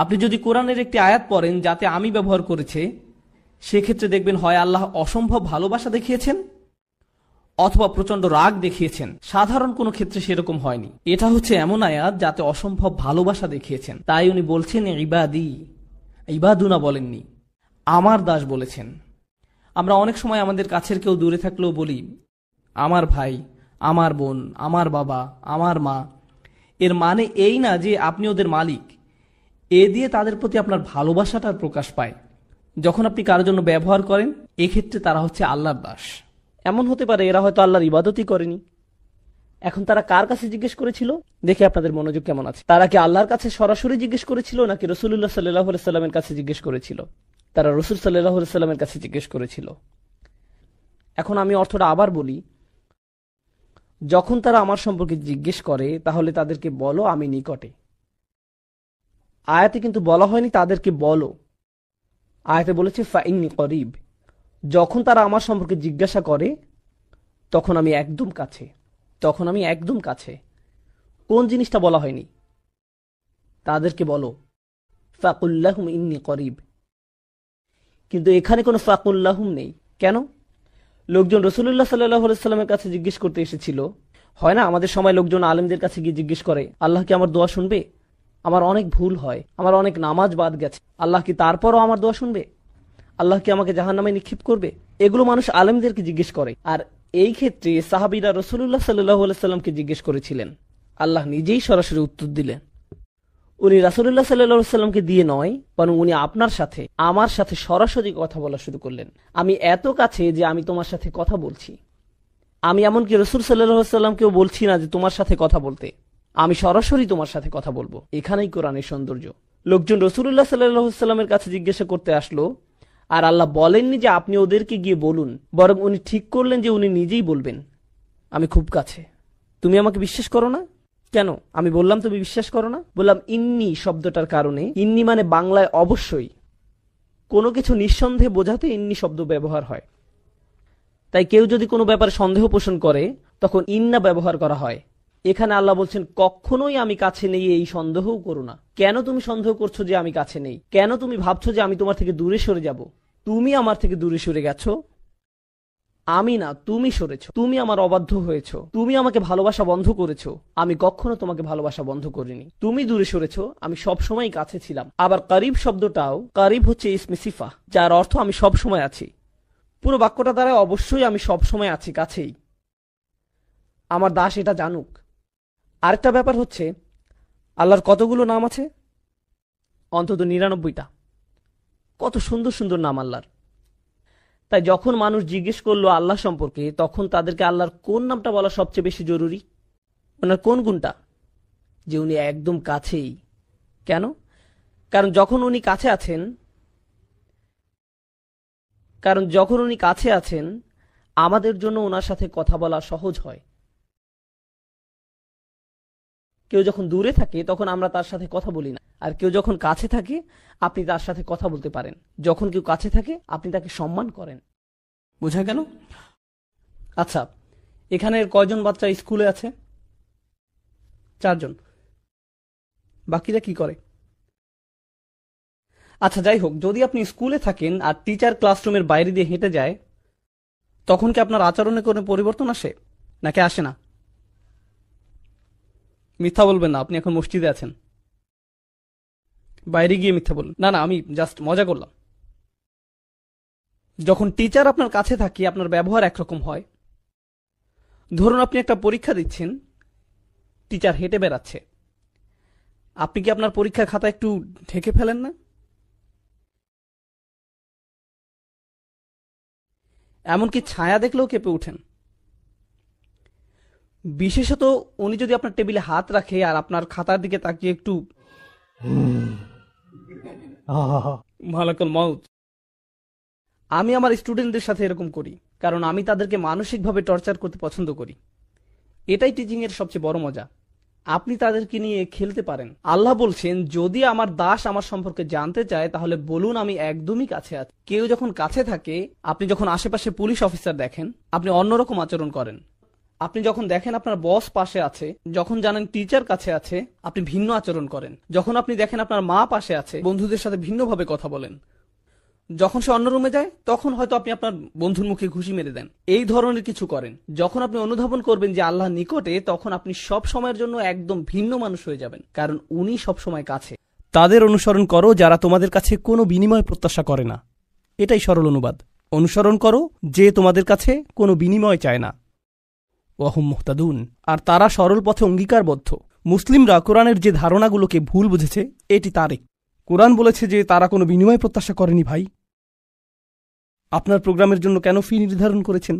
আপনি যদি কোরআনের একটি আয়াত পড়েন যাতে আমি ব্যবহার করেছে, সেক্ষেত্রে দেখবেন হয় আল্লাহ অসম্ভব ভালোবাসা দেখিয়েছেন অথবা প্রচন্ড রাগ দেখিয়েছেন। সাধারণ কোনো ক্ষেত্রে সেরকম হয়নি। এটা হচ্ছে এমন আয়াত যাতে অসম্ভব ভালোবাসা দেখিয়েছেন। তাই উনি বলছেন ইবাদি, ইবাদুনা বলেননি, আমার দাস বলেছেন। আমরা অনেক সময় আমাদের কাছের কেউ দূরে থাকলেও বলি আমার ভাই, আমার বোন, আমার বাবা, আমার মা। এর মানে এই না যে আপনি ওদের মালিক। এ দিয়ে তাদের প্রতি আপনার ভালোবাসাটার প্রকাশ পায়। যখন আপনি কারোর জন্য ব্যবহার করেন, এক্ষেত্রে তারা হচ্ছে আল্লাহর দাস। এমন হতে পারে এরা হয়তো আল্লাহর ইবাদতই করেনি। এখন তারা কার কাছে জিজ্ঞেস করেছিল? দেখে আপনাদের মনোযোগ কেমন আছে। তারা কি আল্লাহর কাছে সরাসরি জিজ্ঞেস করেছিল নাকি রাসূলুল্লাহ সাল্লাল্লাহু আলাইহি সাল্লামের কাছে জিজ্ঞেস করেছিল? তারা রাসূল সাল্লাল্লাহু আলাইহি সাল্লামের কাছে জিজ্ঞেস করেছিল। এখন আমি অর্থটা আবার বলি, যখন তারা আমার সম্পর্কে জিজ্ঞেস করে তাহলে তাদেরকে বলো আমি নিকটে। আয়াতে কিন্তু বলা হয়নি তাদেরকে বলো, আয়াতে বলেছে ফাইন্নী করিব। যখন তারা আমার সম্পর্কে জিজ্ঞাসা করে তখন আমি একদম কাছে, তখন আমি একদম কাছে। কোন জিনিসটা বলা হয়নি? তাদেরকে বলো ফাকুল্লাহুম ইন্নী করিব। কিন্তু এখানে কোনো ফাকুল্লাহুম নেই। কেন? লোকজন রাসূলুল্লাহ সাল্লাল্লাহু আলাইহি সাল্লামের কাছে জিজ্ঞেস করতে এসেছিল। হয় না আমাদের সময় লোকজন আলেমদের কাছে গিয়ে জিজ্ঞেস করে আল্লাহ কি আমার দোয়া শুনবে? আমার অনেক ভুল হয়, আমার অনেক নামাজ বাদ গেছে, আল্লাহ কি তারপরও আমার দোয়া শুনবে? আল্লাহ কি আমাকে জাহান্নামে নিক্ষেপ করবে? এগুলো মানুষ আলেমদেরকে জিজ্ঞেস করে। আর এই ক্ষেত্রে সাহাবীরা রাসূলুল্লাহ সাল্লাল্লাহু আলাইহি সাল্লামকে জিজ্ঞেস করেছিলেন। আল্লাহ নিজেই সরাসরি উত্তর দিলেন। উনি রাসূলুল্লাহ সাল্লাল্লাহু আলাইহি সাল্লামকে দিয়ে নয়, বরং উনি আপনার সাথে, আমার সাথে সরাসরি কথা বলা শুরু করলেন। আমি এত কাছে যে আমি তোমার সাথে কথা বলছি। আমি এমনকি রাসূল সাল্লাল্লাহু আলাইহি সাল্লামকেও বলছি না যে তোমার সাথে কথা বলতে, আমি সরাসরি তোমার সাথে কথা বলবো। এখানেই কোরআনের সৌন্দর্য। লোকজন রাসূলুল্লাহ সাল্লাল্লাহু আলাইহি সাল্লামের কাছে জিজ্ঞাসা করতে আসলো, আর আল্লাহ বলেননি যে আপনি ওদেরকে গিয়ে বলুন, বরং উনি ঠিক করলেন যে উনি নিজেই বলবেন আমি খুব কাছে। তুমি আমাকে বিশ্বাস করো না কেন? আমি বললাম তুমি বিশ্বাস করো না? বললাম ইন্নি শব্দটার কারণে। ইন্নি মানে বাংলায় অবশ্যই, কোনো কিছু নিঃসন্দেহে বোঝাতে ইন্নি শব্দ ব্যবহার হয়। তাই কেউ যদি কোনো ব্যাপারে সন্দেহ পোষণ করে তখন ইন্না ব্যবহার করা হয়। এখানে আল্লাহ বলছেন কখনোই আমি কাছে নেই, এই সন্দেহও করো না। কেন তুমি সন্দেহ করছো যে আমি কাছে নেই? কেন তুমি ভাবছো যে আমি তোমার থেকে দূরে সরে যাব? তুমি আমার থেকে দূরে সরে গেছো, আমি না, তুমি সরেছো। তুমি আমার অবাধ্য হয়েছো, তুমি আমাকে ভালোবাসা বন্ধ করেছো। আমি কখনো তোমাকে ভালোবাসা বন্ধ করিনি। তুমি দূরে সরেছো, আমি সবসময় কাছে ছিলাম। আবার কারিব শব্দটাও, কারিব হচ্ছে ইসমে সিফা, যার অর্থ আমি সব সময় আছি। পুরো বাক্যটা দ্বারা অবশ্যই আমি সব সময় আছি, কাছেই। আমার দাস এটা জানুক। আরেকটা ব্যাপার হচ্ছে আল্লাহর কতগুলো নাম আছে? অন্তত ৯৯টা। কত সুন্দর সুন্দর নাম আল্লাহর। তাই যখন মানুষ জিজ্ঞেস করলো আল্লাহ সম্পর্কে, তখন তাদেরকে আল্লাহর কোন নামটা বলা সবচেয়ে বেশি জরুরি? ওনার কোন গুণটা? যে উনি একদম কাছেই। কেন? কারণ যখন উনি কাছে আছেন আমাদের জন্য ওনার সাথে কথা বলা সহজ হয়। কেউ যখন দূরে থাকে তখন আমরা তার সাথে কথা বলি না, আর কেউ যখন কাছে থাকে আপনি তার সাথে কথা বলতে পারেন। যখন কেউ কাছে থাকে আপনি তাকে সম্মান করেন। বোঝা গেল? আচ্ছা, এখানের কয়জন বাচ্চা স্কুলে আছে? 4 জন। বাকিরা কি করে? আচ্ছা যাই হোক, যদি আপনি স্কুলে থাকেন আর টিচার ক্লাসরুমের বাইরে দিয়ে হেঁটে যায়, তখন কি আপনার আচরণে কোনো পরিবর্তন আসে নাকি আসে না? মিথ্যা বলবেন না, আপনি এখন মসজিদে আছেন। বাইরে গিয়ে মিথ্যা বলুন। না না, আমি জাস্ট মজা করলাম। যখন টিচার আপনার কাছে থাকে আপনার ব্যবহার একরকম হয়। ধরুন আপনি একটা পরীক্ষা দিচ্ছেন, টিচার হেঁটে বেড়াচ্ছে, আপনি কি আপনার পরীক্ষার খাতা একটু ঢেকে ফেলেন না? এমনকি ছায়া দেখলেও কেঁপে উঠেন। বিশেষত উনি যদি আপনার টেবিলে হাত রাখে আর আপনার খাতার দিকে তাকিয়ে একটু মালাকুল মাউত। আমি আমার স্টুডেন্টদের সাথে এরকম করি, কারণ আমি তাদেরকে মানসিকভাবে টর্চার করতে পছন্দ করি। এটাই টিচিং এর সবচেয়ে বড় মজা। আপনি তাদেরকে নিয়ে খেলতে পারেন। আল্লাহ বলছেন যদি আমার দাস আমার সম্পর্কে জানতে চায় তাহলে বলুন আমি একদমই কাছে আছি। কেউ যখন কাছে থাকে, আপনি যখন আশেপাশে পুলিশ অফিসার দেখেন, আপনি অন্যরকম আচরণ করেন। আপনি যখন দেখেন আপনার বস পাশে আছে, যখন জানেন টিচার কাছে আছে, আপনি ভিন্ন আচরণ করেন। যখন আপনি দেখেন আপনার মা পাশে আছে, বন্ধুদের সাথে ভিন্নভাবে কথা বলেন। যখন সে অন্য রুমে যায়, তখন হয়তো আপনি আপনার বন্ধুর মুখে ঘুষি মেরে দেন। এই ধরনের কিছু করেন। যখন আপনি অনুধাবন করবেন যে আল্লাহ নিকটে, তখন আপনি সব সময়ের জন্য একদম ভিন্ন মানুষ হয়ে যাবেন, কারণ উনি সব সময় কাছে। তাদের অনুসরণ করো যারা তোমাদের কাছে কোনো বিনিময় প্রত্যাশা করে না। এটাই সরল অনুবাদ। অনুসরণ করো যে তোমাদের কাছে কোনো বিনিময় চায় না। ওয়াহুম মুহতাদুন, আর তারা সরল পথে অঙ্গীকারবদ্ধ। মুসলিমরা কোরআনের যে ধারণাগুলোকে ভুল বুঝেছে, এটি তারই। কোরআন বলেছে যে তারা কোনো বিনিময় প্রত্যাশা করেনি। ভাই, আপনার প্রোগ্রামের জন্য কেন ফি নির্ধারণ করেছেন?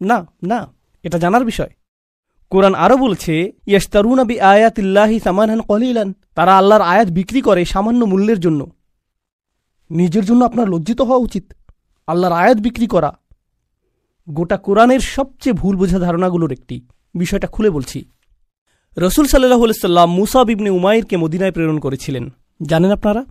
না না, এটা জানার বিষয়। কোরআন আরও বলছে, ইয়াশতারুনা বিআয়াতিল্লাহি সামানান কলিলান, তারা আল্লাহর আয়াত বিক্রি করে সামান্য মূল্যের জন্য। নিজের জন্য আপনার লজ্জিত হওয়া উচিত। আল্লাহর আয়াত বিক্রি করা গোটা কোরআনের সবচেয়ে ভুল বোঝা ধারণাগুলোর একটি। বিষয়টা খুলে বলছি। রসুল সাল্লাল্লাহু আলাইহি সাল্লাম মুসাব ইবনে উমাইরকে মদিনায় প্রেরণ করেছিলেন। জানেন আপনারা?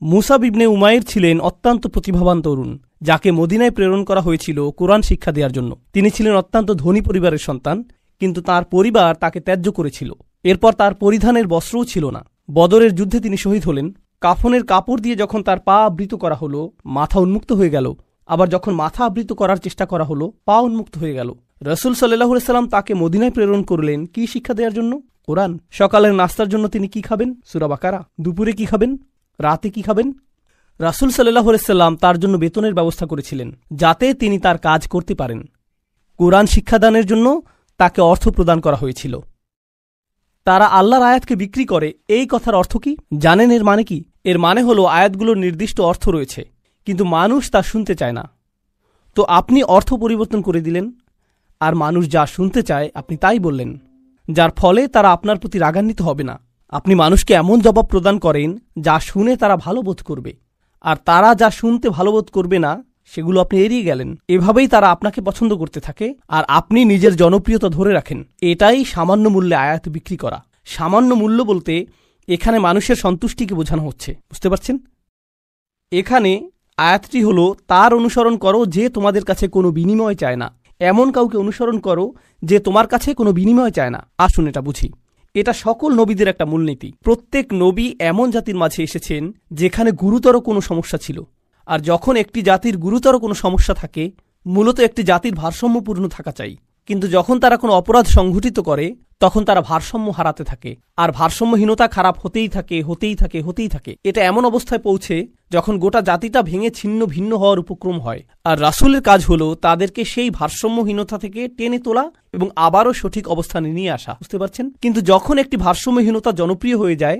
মুসাব ইবনে উমাইর ছিলেন অত্যন্ত প্রতিভাবান তরুণ, যাকে মদিনায় প্রেরণ করা হয়েছিল কোরআন শিক্ষা দেওয়ার জন্য। তিনি ছিলেন অত্যন্ত ধনী পরিবারের সন্তান, কিন্তু তার পরিবার তাকে ত্যায্য করেছিল। এরপর তার পরিধানের বস্ত্রও ছিল না। বদরের যুদ্ধে তিনি শহীদ হলেন। কাফনের কাপড় দিয়ে যখন তার পা আবৃত করা হলো, মাথা উন্মুক্ত হয়ে গেল। আবার যখন মাথা আবৃত করার চেষ্টা করা হলো, পা উন্মুক্ত হয়ে গেল। রসুল সাল্লাল্লাহু আলাইহি সাল্লাম তাকে মদিনায় প্রেরণ করলেন কি শিক্ষা দেওয়ার জন্য? কোরআন। সকালের নাস্তার জন্য তিনি কি খাবেন? সূরা বাকারা। দুপুরে কি খাবেন? রাতে কি খাবেন? রাসূল সাল্লাল্লাহু আলাইহি সাল্লাম তার জন্য বেতনের ব্যবস্থা করেছিলেন, যাতে তিনি তার কাজ করতে পারেন। কোরআন শিক্ষাদানের জন্য তাকে অর্থ প্রদান করা হয়েছিল। তারা আল্লাহর আয়াতকে বিক্রি করে, এই কথার অর্থ কি জানেন? এর মানে কি? এর মানে হলো আয়াতগুলোর নির্দিষ্ট অর্থ রয়েছে, কিন্তু মানুষ তা শুনতে চায় না। তো আপনি অর্থ পরিবর্তন করে দিলেন, আর মানুষ যা শুনতে চায় আপনি তাই বললেন, যার ফলে তারা আপনার প্রতি রাগান্বিত হবে না। আপনি মানুষকে এমন জবাব প্রদান করেন যা শুনে তারা ভালো বোধ করবে, আর তারা যা শুনতে ভালো বোধ করবে না সেগুলো আপনি এড়িয়ে গেলেন। এভাবেই তারা আপনাকে পছন্দ করতে থাকে, আর আপনি নিজের জনপ্রিয়তা ধরে রাখেন। এটাই সামান্য মূল্যে আয়াত বিক্রি করা। সামান্য মূল্য বলতে এখানে মানুষের সন্তুষ্টিকে বোঝানো হচ্ছে। বুঝতে পারছেন? এখানে আয়াতটি হলো, তার অনুসরণ করো যে তোমাদের কাছে কোনো বিনিময় চায় না। এমন কাউকে অনুসরণ করো যে তোমার কাছে কোনো বিনিময় চায় না। আসুন এটা বুঝি। এটা সকল নবীদের একটা মূলনীতি। প্রত্যেক নবী এমন জাতির মাঝে এসেছেন যেখানে গুরুতর কোনো সমস্যা ছিল। আর যখন একটি জাতির গুরুতর কোনো সমস্যা থাকে, মূলত একটি জাতির ভারসাম্যপূর্ণ থাকা চাই। কিন্তু যখন তারা কোনো অপরাধ সংঘটিত করে, তখন তারা ভারসাম্য হারাতে থাকে, আর ভারসাম্যহীনতা খারাপ হতেই থাকে, হতেই থাকে, হতেই থাকে। এটা এমন অবস্থায় পৌঁছে যখন গোটা জাতিটা ভেঙে ছিন্ন ভিন্ন হওয়ার উপক্রম হয়। আর রাসূলের কাজ হলো তাদেরকে সেই ভারসাম্যহীনতা থেকে টেনে তোলা এবং আবারও সঠিক অবস্থানে নিয়ে আসা। বুঝতে পারছেন? কিন্তু যখন একটি ভারসাম্যহীনতা জনপ্রিয় হয়ে যায়,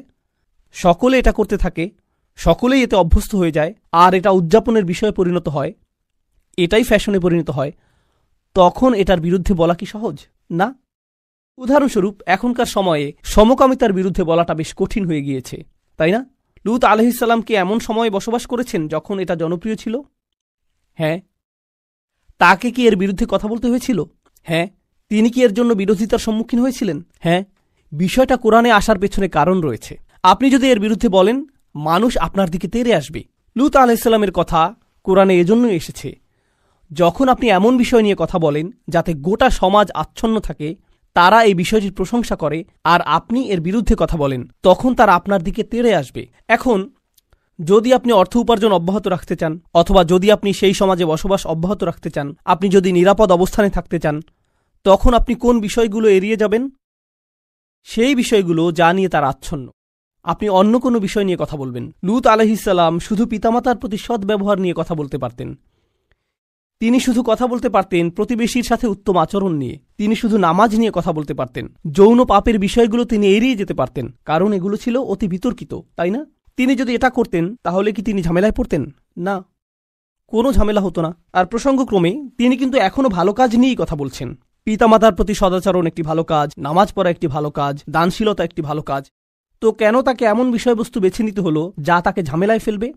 সকলে এটা করতে থাকে, সকলেই এতে অভ্যস্ত হয়ে যায়, আর এটা উদযাপনের বিষয়ে পরিণত হয়, এটাই ফ্যাশনে পরিণত হয়, তখন এটার বিরুদ্ধে বলা কি সহজ? না। উদাহরণস্বরূপ, এখনকার সময়ে সমকামিতার বিরুদ্ধে বলাটা বেশ কঠিন হয়ে গিয়েছে, তাই না? লূত আলাইহিস সালাম কি এমন সময়ে বসবাস করেছেন যখন এটা জনপ্রিয় ছিল? হ্যাঁ। তাকে কি এর বিরুদ্ধে কথা বলতে হয়েছিল? হ্যাঁ। তিনি কি এর জন্য বিরোধিতার সম্মুখীন হয়েছিলেন? হ্যাঁ। বিষয়টা কোরআনে আসার পেছনে কারণ রয়েছে। আপনি যদি এর বিরুদ্ধে বলেন, মানুষ আপনার দিকে তেড়ে আসবে। লূত আলাইহিস সালামের কথা কোরআনে এজন্যই এসেছে। যখন আপনি এমন বিষয় নিয়ে কথা বলেন যাতে গোটা সমাজ আচ্ছন্ন থাকে, তারা এই বিষয়টির প্রশংসা করে, আর আপনি এর বিরুদ্ধে কথা বলেন, তখন তারা আপনার দিকে তেড়ে আসবে। এখন যদি আপনি অর্থ উপার্জন অব্যাহত রাখতে চান, অথবা যদি আপনি সেই সমাজে বসবাস অব্যাহত রাখতে চান, আপনি যদি নিরাপদ অবস্থানে থাকতে চান, তখন আপনি কোন বিষয়গুলো এড়িয়ে যাবেন? সেই বিষয়গুলো যা নিয়ে তারা আচ্ছন্ন। আপনি অন্য কোনো বিষয় নিয়ে কথা বলবেন। লূত আলাইহিস সালাম শুধু পিতামাতার প্রতি সৎ ব্যবহার নিয়ে কথা বলতে পারতেন। তিনি শুধু কথা বলতে পারতেন প্রতিবেশীর সাথে উত্তম আচরণ নিয়ে। তিনি শুধু নামাজ নিয়ে কথা বলতে পারতেন। যৌন পাপের বিষয়গুলো তিনি এড়িয়ে যেতে পারতেন, কারণ এগুলো ছিল অতি বিতর্কিত, তাই না? তিনি যদি এটা করতেন, তাহলে কি তিনি ঝামেলায় পড়তেন? না, কোনো ঝামেলা হতো না। আর প্রসঙ্গক্রমে তিনি কিন্তু এখনও ভালো কাজ নিয়েই কথা বলছেন। পিতামাতার প্রতি সদাচরণ একটি ভালো কাজ, নামাজ পড়া একটি ভালো কাজ, দানশীলতা একটি ভালো কাজ। তো কেন তাকে এমন বিষয়বস্তু বেছে নিতে হলো যা তাকে ঝামেলায় ফেলবে?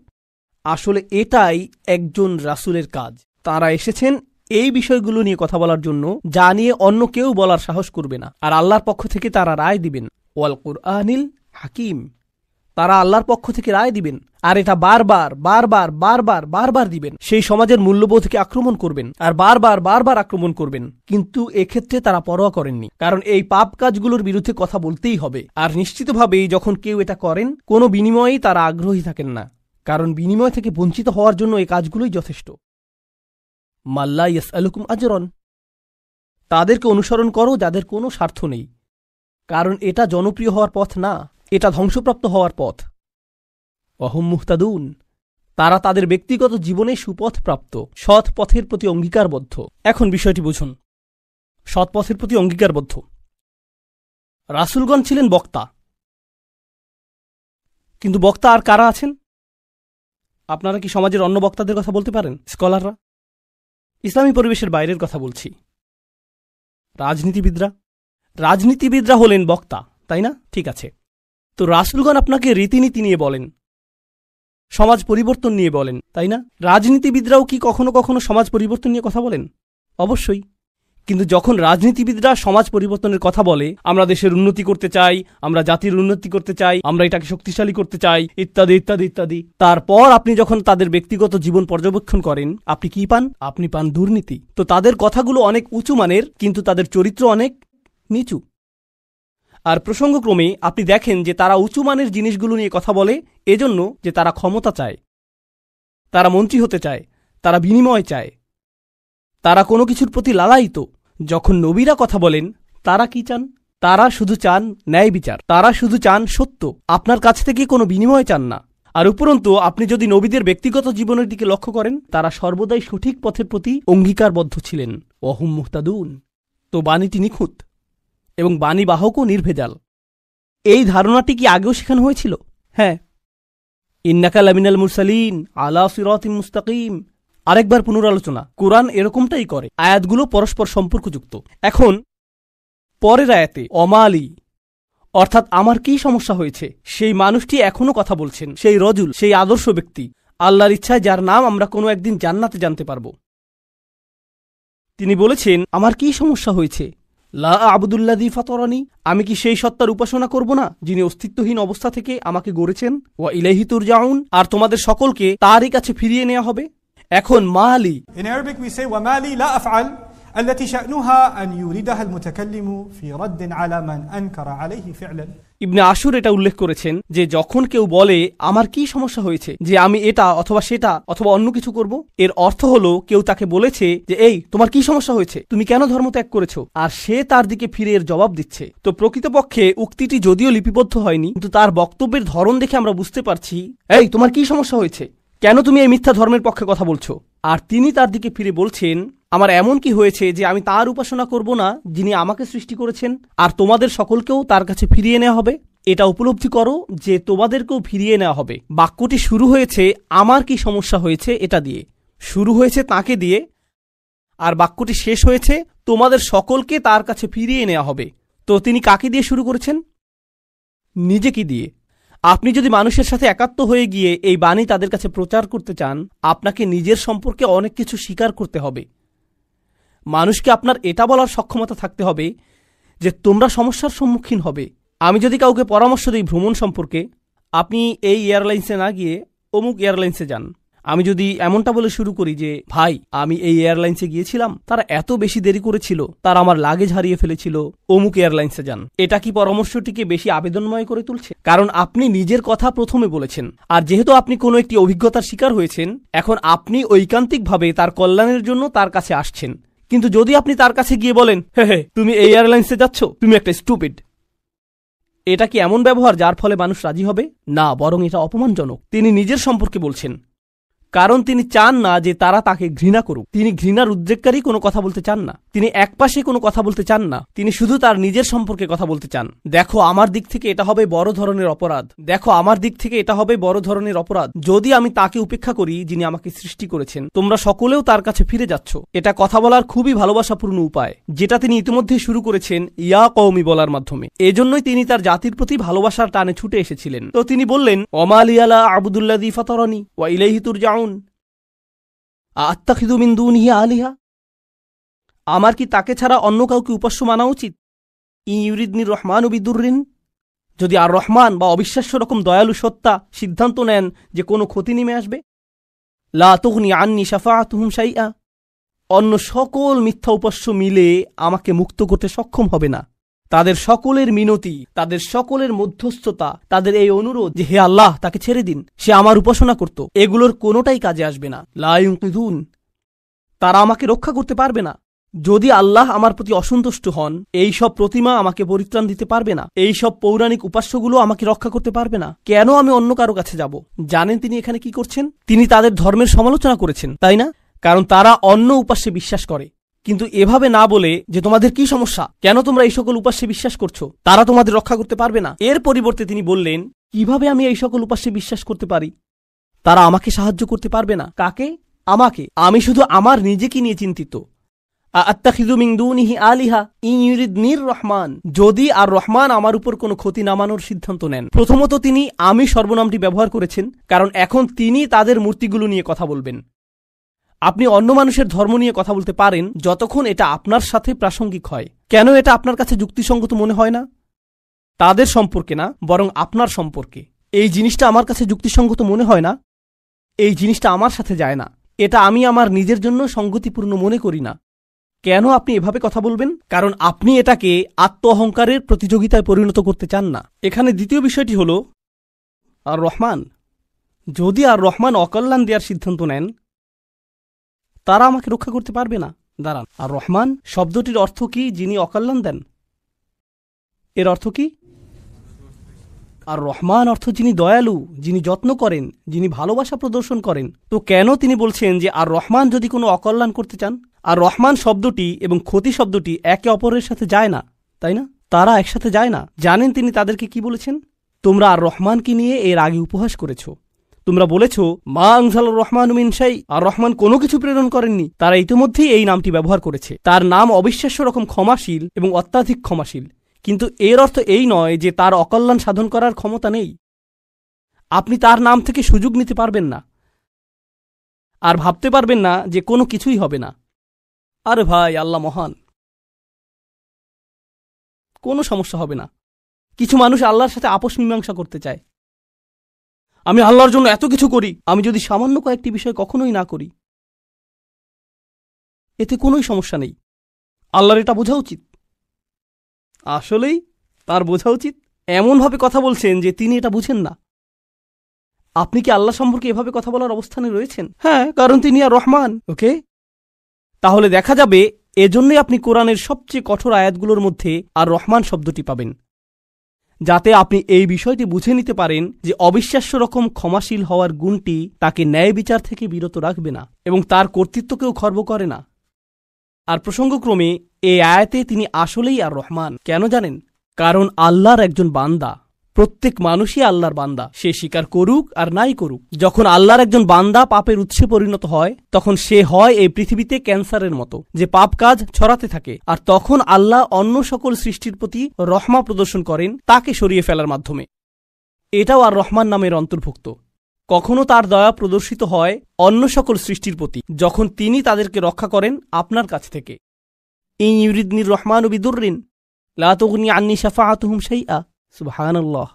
আসলে এটাই একজন রাসূলের কাজ। তাঁরা এসেছেন এই বিষয়গুলো নিয়ে কথা বলার জন্য, যা নিয়ে অন্য কেউ বলার সাহস করবে না। আর আল্লাহর পক্ষ থেকে তারা রায় দিবেন। ওয়াল কুরআনিল হাকিম, তারা আল্লাহর পক্ষ থেকে রায় দিবেন, আর এটা বারবার বারবার বারবার বারবার দিবেন। সেই সমাজের মূল্যবোধকে আক্রমণ করবেন আর বারবার বারবার আক্রমণ করবেন। কিন্তু এক্ষেত্রে তারা পরোয়া করেননি, কারণ এই পাপ কাজগুলোর বিরুদ্ধে কথা বলতেই হবে। আর নিশ্চিতভাবেই যখন কেউ এটা করেন, কোনো বিনিময়েই তারা আগ্রহী থাকেন না, কারণ বিনিময় থেকে বঞ্চিত হওয়ার জন্য এই কাজগুলোই যথেষ্ট। মাল্লা ইয়াসআলুকুম আজরান, তাদেরকে অনুসরণ করো যাদের কোনো স্বার্থ নেই, কারণ এটা জনপ্রিয় হওয়ার পথ না, এটা ধ্বংসপ্রাপ্ত হওয়ার পথ। ওয়াহুম মুহতাদুন, তারা তাদের ব্যক্তিগত জীবনে সুপথ প্রাপ্ত, সৎ পথের প্রতি অঙ্গীকারবদ্ধ। এখন বিষয়টি বুঝুন, সৎ পথের প্রতি অঙ্গীকারবদ্ধ। রাসূলগণ ছিলেন বক্তা, কিন্তু বক্তা আর কারা আছেন? আপনারা কি সমাজের অন্য বক্তাদের কথা বলতে পারেন? স্কলাররা। ইসলামী পরিবেশের বাইরের কথা বলছি। রাজনীতিবিদরা হলেন বক্তা, তাই না? ঠিক আছে, তো রাসূলগণ আপনাকে রীতিনীতি নিয়ে বলেন, সমাজ পরিবর্তন নিয়ে বলেন, তাই না? রাজনীতিবিদরাও কি কখনো কখনো সমাজ পরিবর্তন নিয়ে কথা বলেন? অবশ্যই। কিন্তু যখন রাজনীতিবিদরা সমাজ পরিবর্তনের কথা বলে, আমরা দেশের উন্নতি করতে চাই, আমরা জাতির উন্নতি করতে চাই, আমরা এটাকে শক্তিশালী করতে চাই, ইত্যাদি ইত্যাদি ইত্যাদি, তারপর আপনি যখন তাদের ব্যক্তিগত জীবন পর্যবেক্ষণ করেন, আপনি কি পান? আপনি পান দুর্নীতি। তো তাদের কথাগুলো অনেক উঁচু মানের, কিন্তু তাদের চরিত্র অনেক নিচু। আর প্রসঙ্গক্রমে আপনি দেখেন যে তারা উঁচু মানের জিনিসগুলো নিয়ে কথা বলে এজন্য যে তারা ক্ষমতা চায়, তারা মন্ত্রী হতে চায়, তারা বিনিময় চায়, তারা কোনো কিছুর প্রতি লালায়িত। যখন নবীরা কথা বলেন, তারা কি চান? তারা শুধু চান ন্যায় বিচার, তারা শুধু চান সত্য, আপনার কাছ থেকে কোনো বিনিময় চান না। আর উপরন্তু আপনি যদি নবীদের ব্যক্তিগত জীবনের দিকে লক্ষ্য করেন, তারা সর্বদাই সঠিক পথের প্রতি অঙ্গীকারবদ্ধ ছিলেন। ওয়াহুম মুহতাদুন, তো বাণীটি নিখুঁত এবং বাণীবাহকও নির্ভেজাল। এই ধারণাটি কি আগেও শেখানো হয়েছিল? হ্যাঁ, ইন্নাকা লামিনাল মুরসালিন আলা সিরাতিম মুস্তাকিম। আরেকবার পুনরালোচনা, কোরআন এরকমটাই করে, আয়াতগুলো পরস্পর সম্পর্কযুক্ত। এখন পরের আয়াতে অমালি, অর্থাৎ আমার কি সমস্যা হয়েছে, সেই মানুষটি এখনো কথা বলছেন, সেই রজুল, সেই আদর্শ ব্যক্তি, আল্লাহর ইচ্ছায় যার নাম আমরা কোনো একদিন জান্নাতে জানতে পারব। তিনি বলেছেন, আমার কি সমস্যা হয়েছে? লা আবুদুল্লাযী ফাতারানি, আমি কি সেই সত্তার উপাসনা করব না যিনি অস্তিত্বহীন অবস্থা থেকে আমাকে গড়েছেন? ওয়া ইলাইহি তুরজাউন, আর তোমাদের সকলকে তারই কাছে ফিরিয়ে নেওয়া হবে। এখন মালি, In Arabic we say ومالي لا أفعل التي شأنها أن يوردها المتكلم في رد على من أنكر عليه فعلا। ইবনে আশুর এটা উল্লেখ করেছেন যে যখন কেউ বলে আমার কি সমস্যা হয়েছে যে আমি এটা অথবা সেটা অথবা অন্য কিছু করব, এর অর্থ হলো কেউ তাকে বলেছে যে এই তোমার কি সমস্যা হয়েছে, তুমি কেন ধর্ম ত্যাগ করেছো, আর সে তার দিকে ফিরে এর জবাব দিচ্ছে। তো প্রকৃতপক্ষে উক্তিটি যদিও লিপিবদ্ধ হয়নি, কিন্তু তার বক্তব্যের ধরন দেখে আমরা বুঝতে পারছি, এই তোমার কি সমস্যা হয়েছে, কেন তুমি এই মিথ্যা ধর্মের পক্ষে কথা বলছো? আর তিনি তার দিকে ফিরে বলছেন, আমার এমন কি হয়েছে যে আমি তার উপাসনা করব না যিনি আমাকে সৃষ্টি করেছেন, আর তোমাদের সকলকেও তার কাছে ফিরিয়ে নেওয়া হবে। এটা উপলব্ধি করো যে তোমাদেরকেও ফিরিয়ে নেওয়া হবে। বাক্যটি শুরু হয়েছে আমার কি সমস্যা হয়েছে এটা দিয়ে, শুরু হয়েছে তাকে দিয়ে, আর বাক্যটি শেষ হয়েছে তোমাদের সকলকে তার কাছে ফিরিয়ে নেওয়া হবে। তো তিনি কাকে দিয়ে শুরু করেছেন? নিজেকে দিয়ে। আপনি যদি মানুষের সাথে একাত্ম হয়ে গিয়ে এই বাণী তাদের কাছে প্রচার করতে চান, আপনাকে নিজের সম্পর্কে অনেক কিছু স্বীকার করতে হবে। মানুষকে আপনার এটা বলার সক্ষমতা থাকতে হবে যে তোমরা সমস্যার সম্মুখীন হবে। আমি যদি কাউকে পরামর্শ দিই ভ্রমণ সম্পর্কে, আপনি এই এয়ারলাইন্সে না গিয়ে অমুক এয়ারলাইন্সে যান, আমি যদি এমনটা বলে শুরু করি যে ভাই আমি এই এয়ারলাইন্সে গিয়েছিলাম, তারা এত বেশি দেরি করেছিল, তারা আমার লাগেজ হারিয়ে ফেলেছিল, অমুক এয়ারলাইন্সে যান, এটা কি পরামর্শটিকে বেশি আবেদনময় করে তুলছে? কারণ আপনি নিজের কথা প্রথমে বলেছেন, আর যেহেতু আপনি কোনো একটি অভিজ্ঞতার শিকার হয়েছেন, এখন আপনি ঐকান্তিকভাবে তার কল্যাণের জন্য তার কাছে আসছেন। কিন্তু যদি আপনি তার কাছে গিয়ে বলেন হে তুমি এই এয়ারলাইন্সে যাচ্ছ, তুমি একটা স্টুপিড, এটা কি এমন ব্যবহার যার ফলে মানুষ রাজি হবে? না, বরং এটা অপমানজনক। তিনি নিজের সম্পর্কে বলছেন, কারণ তিনি চান না যে তারা তাকে ঘৃণা করুক। তিনি ঘৃণার উদ্রেককারী কোনো কথা বলতে চান না, তিনি একপাশে কোনো কথা বলতে চান না, তিনি শুধু তার নিজের সম্পর্কে কথা বলতে চান। দেখো আমার দিক থেকে এটা হবে বড় ধরনের অপরাধ, দেখো আমার দিক থেকে এটা হবে বড় ধরনের অপরাধ যদি আমি তাকে উপেক্ষা করি যিনি আমাকে সৃষ্টি করেছেন। তোমরা সকলেও তার কাছে ফিরে যাচ্ছ। এটা কথা বলার খুবই ভালোবাসাপূর্ণ উপায়, যেটা তিনি ইতিমধ্যে শুরু করেছেন ইয়া কওমি বলার মাধ্যমে। এজন্যই তিনি তার জাতির প্রতি ভালোবাসার টানে ছুটে এসেছিলেন। তো তিনি বললেন ওমা লি লা আবুদুল্লাযী ফাতারানি ওয়া ইলাইহি তুরজাউন আত্তাখিযু মিন দুনিহি আলিহা, আমার কি তাকে ছাড়া অন্য কাউকে উপাস্য মানা উচিত? ইউরিদনির রহমানু বিদুররিন, যদি আর রহমান বা অবিশ্বাস্য রকম দয়ালু সত্তা সিদ্ধান্ত নেন যে কোনো ক্ষতি নেমে আসবে, লা তুগনি আন্নি শাফাআতুহুম শাইআ, অন্য সকল মিথ্যা উপাস্য মিলে আমাকে মুক্ত করতে সক্ষম হবে না। তাদের সকলের মিনতি, তাদের সকলের মধ্যস্থতা, তাদের এই অনুরোধ যে হে আল্লাহ তাকে ছেড়ে দিন, সে আমার উপাসনা করত, এগুলোর কোনোটাই কাজে আসবে না। লা ইউনকিযুন, তারা আমাকে রক্ষা করতে পারবে না। যদি আল্লাহ আমার প্রতি অসন্তুষ্ট হন, এই সব প্রতিমা আমাকে পরিত্রাণ দিতে পারবে না, এই সব পৌরাণিক উপাস্যগুলো আমাকে রক্ষা করতে পারবে না। কেন আমি অন্য কারো কাছে যাব? জানেন তিনি এখানে কি করছেন? তিনি তাদের ধর্মের সমালোচনা করেছেন, তাই না? কারণ তারা অন্য উপাস্যে বিশ্বাস করে। কিন্তু এভাবে না বলে যে তোমাদের কি সমস্যা, কেন তোমরা এই সকল উপাস্যে বিশ্বাস করছো, তারা তোমাদের রক্ষা করতে পারবে না, এর পরিবর্তে তিনি বললেন কিভাবে আমি এই সকল উপাস্যে বিশ্বাস করতে পারি? তারা আমাকে সাহায্য করতে পারবে না। কাকে? আমাকে। আমি শুধু আমার নিজেকে নিয়ে চিন্তিত। আত্তাখিযু মিন দুনিহি আলিহা ইন ইউরিদনির রহমান, যদি আর রহমান আমার উপর কোনো ক্ষতি নামানোর সিদ্ধান্ত নেন। প্রথমত তিনি আমি সর্বনামটি ব্যবহার করেছেন, কারণ এখন তিনি তাদের মূর্তিগুলো নিয়ে কথা বলবেন। আপনি অন্য মানুষের ধর্ম নিয়ে কথা বলতে পারেন যতক্ষণ এটা আপনার সাথে প্রাসঙ্গিক হয়। কেন এটা আপনার কাছে যুক্তিসঙ্গত মনে হয় না? তাদের সম্পর্কে না, বরং আপনার সম্পর্কে। এই জিনিসটা আমার কাছে যুক্তিসঙ্গত মনে হয় না, এই জিনিসটা আমার সাথে যায় না, এটা আমি আমার নিজের জন্য সঙ্গতিপূর্ণ মনে করি না। কেন আপনি এভাবে কথা বলবেন? কারণ আপনি এটাকে আত্ম অহংকারের প্রতিযোগিতায় পরিণত করতে চান না। এখানে দ্বিতীয় বিষয়টি হল আর রহমান। যদি আর রহমান অকল্যাণ দেওয়ার সিদ্ধান্ত নেন, তারা আমাকে রক্ষা করতে পারবে না। দাঁড়ান, আর রহমান শব্দটির অর্থ কি? যিনি অকল্যাণ দেন। এর অর্থ কি? আর রহমান অর্থ যিনি দয়ালু, যিনি যত্ন করেন, যিনি ভালোবাসা প্রদর্শন করেন। তো কেন তিনি বলছেন যে আর রহমান যদি কোনো অকল্যাণ করতে চান? আর রহমান শব্দটি এবং ক্ষতি শব্দটি একে অপরের সাথে যায় না, তাই না? তারা একসাথে যায় না। জানেন তিনি তাদেরকে কি বলেছেন? তোমরা আর রহমানকে নিয়ে এর আগে উপহাস করেছ। তোমরা বলেছ মা আনজালার রহমানু মিন শাই, আর রহমান কোনো কিছু প্রেরণ করেননি। তারা ইতিমধ্যেই এই নামটি ব্যবহার করেছে। তার নাম অবিশ্বাস্য রকম ক্ষমাশীল এবং অত্যাধিক ক্ষমাশীল। কিন্তু এর অর্থ এই নয় যে তার অকল্যাণ সাধন করার ক্ষমতা নেই। আপনি তার নাম থেকে সুযোগ নিতে পারবেন না, আর ভাবতে পারবেন না যে কোনো কিছুই হবে না। আরে ভাই, আল্লাহ মহান, কোনো সমস্যা হবে না। কিছু মানুষ আল্লাহর সাথে আপোষ মীমাংসা করতে চায়। আমি আল্লাহর জন্য এত কিছু করি, আমি যদি সামান্য কয়েকটি বিষয় কখনোই না করি, এতে কোনোই সমস্যা নেই। আল্লাহর এটা বোঝা উচিত। আসলেই তার বোঝা উচিত। এমনভাবে কথা বলছেন যে তিনি এটা বুঝেন না। আপনি কি আল্লাহ সম্পর্কে এভাবে কথা বলার অবস্থানে রয়েছেন? হ্যাঁ, কারণ তিনি আর রহমান। ওকে, তাহলে দেখা যাবে এজন্যই আপনি কোরআনের সবচেয়ে কঠোর আয়াতগুলোর মধ্যে আর রহমান শব্দটি পাবেন, যাতে আপনি এই বিষয়টি বুঝে নিতে পারেন যে অবিশ্বাস্য রকম ক্ষমাশীল হওয়ার গুণটি তাকে ন্যায় বিচার থেকে বিরত রাখবে না এবং তার কর্তৃত্বকেও খর্ব করে না। আর প্রসঙ্গক্রমে এই আয়াতে তিনি আসলেই আর রহমান। কেন জানেন? কারণ আল্লাহর একজন বান্দা, প্রত্যেক মানুষই আল্লাহর বান্দা, সে স্বীকার করুক আর নাই করুক। যখন আল্লাহর একজন বান্দা পাপের উৎসে পরিণত হয়, তখন সে হয় এই পৃথিবীতে ক্যান্সারের মতো, যে পাপ কাজ ছড়াতে থাকে। আর তখন আল্লাহ অন্য সকল সৃষ্টির প্রতি রহমা প্রদর্শন করেন তাকে সরিয়ে ফেলার মাধ্যমে। এটাও আর রহমান নামের অন্তর্ভুক্ত। কখনো তার দয়া প্রদর্শিত হয় অন্য সকল সৃষ্টির প্রতি, যখন তিনি তাদেরকে রক্ষা করেন আপনার কাছ থেকে। ইন ইউরিদনির রহমানু বিদুররিন লা তুগনি আন্নি শাফাআতুহুম শাইআ। সুবহানাল্লাহ।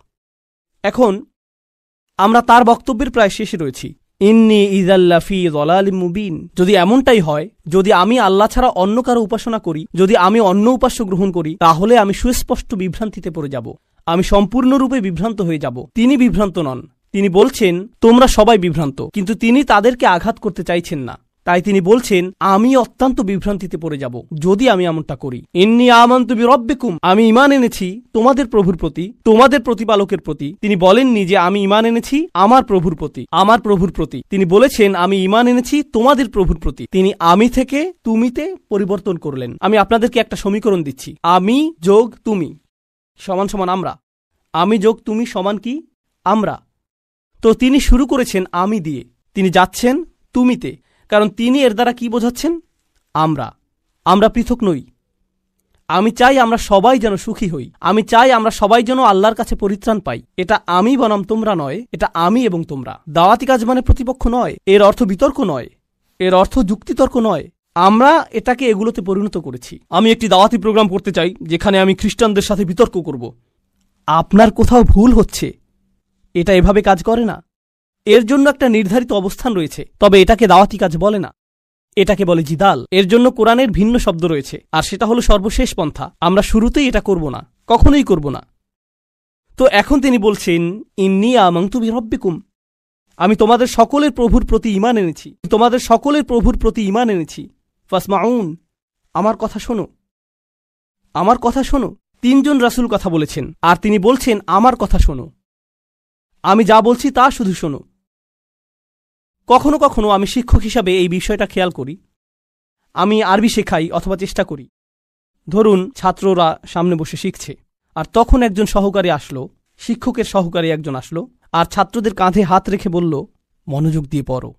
এখন আমরা তার বক্তব্যের প্রায় শেষে রয়েছি। ইন্নী ইযাল লাফি যালালিম মুবিন। যদি এমনটাই হয়, যদি আমি আল্লাহ ছাড়া অন্য কারো উপাসনা করি, যদি আমি অন্য উপাস্য গ্রহণ করি, তাহলে আমি সুস্পষ্ট বিভ্রান্তিতে পড়ে যাব। আমি সম্পূর্ণরূপে বিভ্রান্ত হয়ে যাব। তিনি বিভ্রান্ত নন। তিনি বলছেন তোমরা সবাই বিভ্রান্ত, কিন্তু তিনি তাদেরকে আঘাত করতে চাইছেন না। তাই তিনি বলছেন আমি অত্যন্ত বিভ্রান্তিতে পড়ে যাব যদি আমি এমনটা করি। ইন্নী আমানতু বিরব্বিকুম, আমি ঈমান এনেছি তোমাদের প্রভুর প্রতি, তোমাদের প্রতিপালকের প্রতি। তিনি বলেননি যে আমি ঈমান এনেছি আমার প্রভুর প্রতি, আমার প্রভুর প্রতি। তিনি বলেছেন আমি ঈমান এনেছি তোমাদের প্রভুর প্রতি। তিনি আমি থেকে তুমিতে পরিবর্তন করলেন। আমি আপনাদেরকে একটা সমীকরণ দিচ্ছি। আমি যোগ তুমি সমান সমান আমরা। আমি যোগ তুমি সমান কি? আমরা। তো তিনি শুরু করেছেন আমি দিয়ে, তিনি যাচ্ছেন তুমিতে, কারণ তিনি এর দ্বারা কি বোঝাচ্ছেন? আমরা পৃথক নই। আমি চাই আমরা সবাই যেন সুখী হই। আমি চাই আমরা সবাই যেন আল্লাহর কাছে পরিত্রাণ পাই। এটা আমি বনাম তোমরা নয়, এটা আমি এবং তোমরা। দাওয়াতি কাজ মানে প্রতিপক্ষ নয়, এর অর্থ বিতর্ক নয়, এর অর্থ যুক্তিতর্ক নয়। আমরা এটাকে এগুলোতে পরিণত করেছি। আমি একটি দাওয়াতি প্রোগ্রাম করতে চাই যেখানে আমি খ্রিস্টানদের সাথে বিতর্ক করব। আপনার কোথাও ভুল হচ্ছে, এটা এভাবে কাজ করে না। এর জন্য একটা নির্ধারিত অবস্থান রয়েছে, তবে এটাকে দাওয়াতি কাজ বলে না, এটাকে বলে জিদাল। এর জন্য কোরআনের ভিন্ন শব্দ রয়েছে, আর সেটা হলো সর্বশেষ পন্থা। আমরা শুরুতেই এটা করব না, কখনোই করব না। তো এখন তিনি বলছেন, ইন্নী আমানতু বিরব্বিকুম, আমি তোমাদের সকলের প্রভুর প্রতি ঈমান এনেছি, তোমাদের সকলের প্রভুর প্রতি ঈমান এনেছি। ফাসমাউন, আমার কথা শোনো, আমার কথা শোনো। তিনজন রাসূল কথা বলেছেন, আর তিনি বলছেন আমার কথা শোনো, আমি যা বলছি তা শুধু শোনো। কখনো কখনো আমি শিক্ষক হিসাবে এই বিষয়টা খেয়াল করি। আমি আরবি শেখাই অথবা চেষ্টা করি। ধরুন ছাত্ররা সামনে বসে শিখছে, আর তখন একজন সহকারী আসলো, শিক্ষকের সহকারী একজন আসলো, আর ছাত্রদের কাঁধে হাত রেখে বলল, মনোযোগ দিয়ে পড়ো।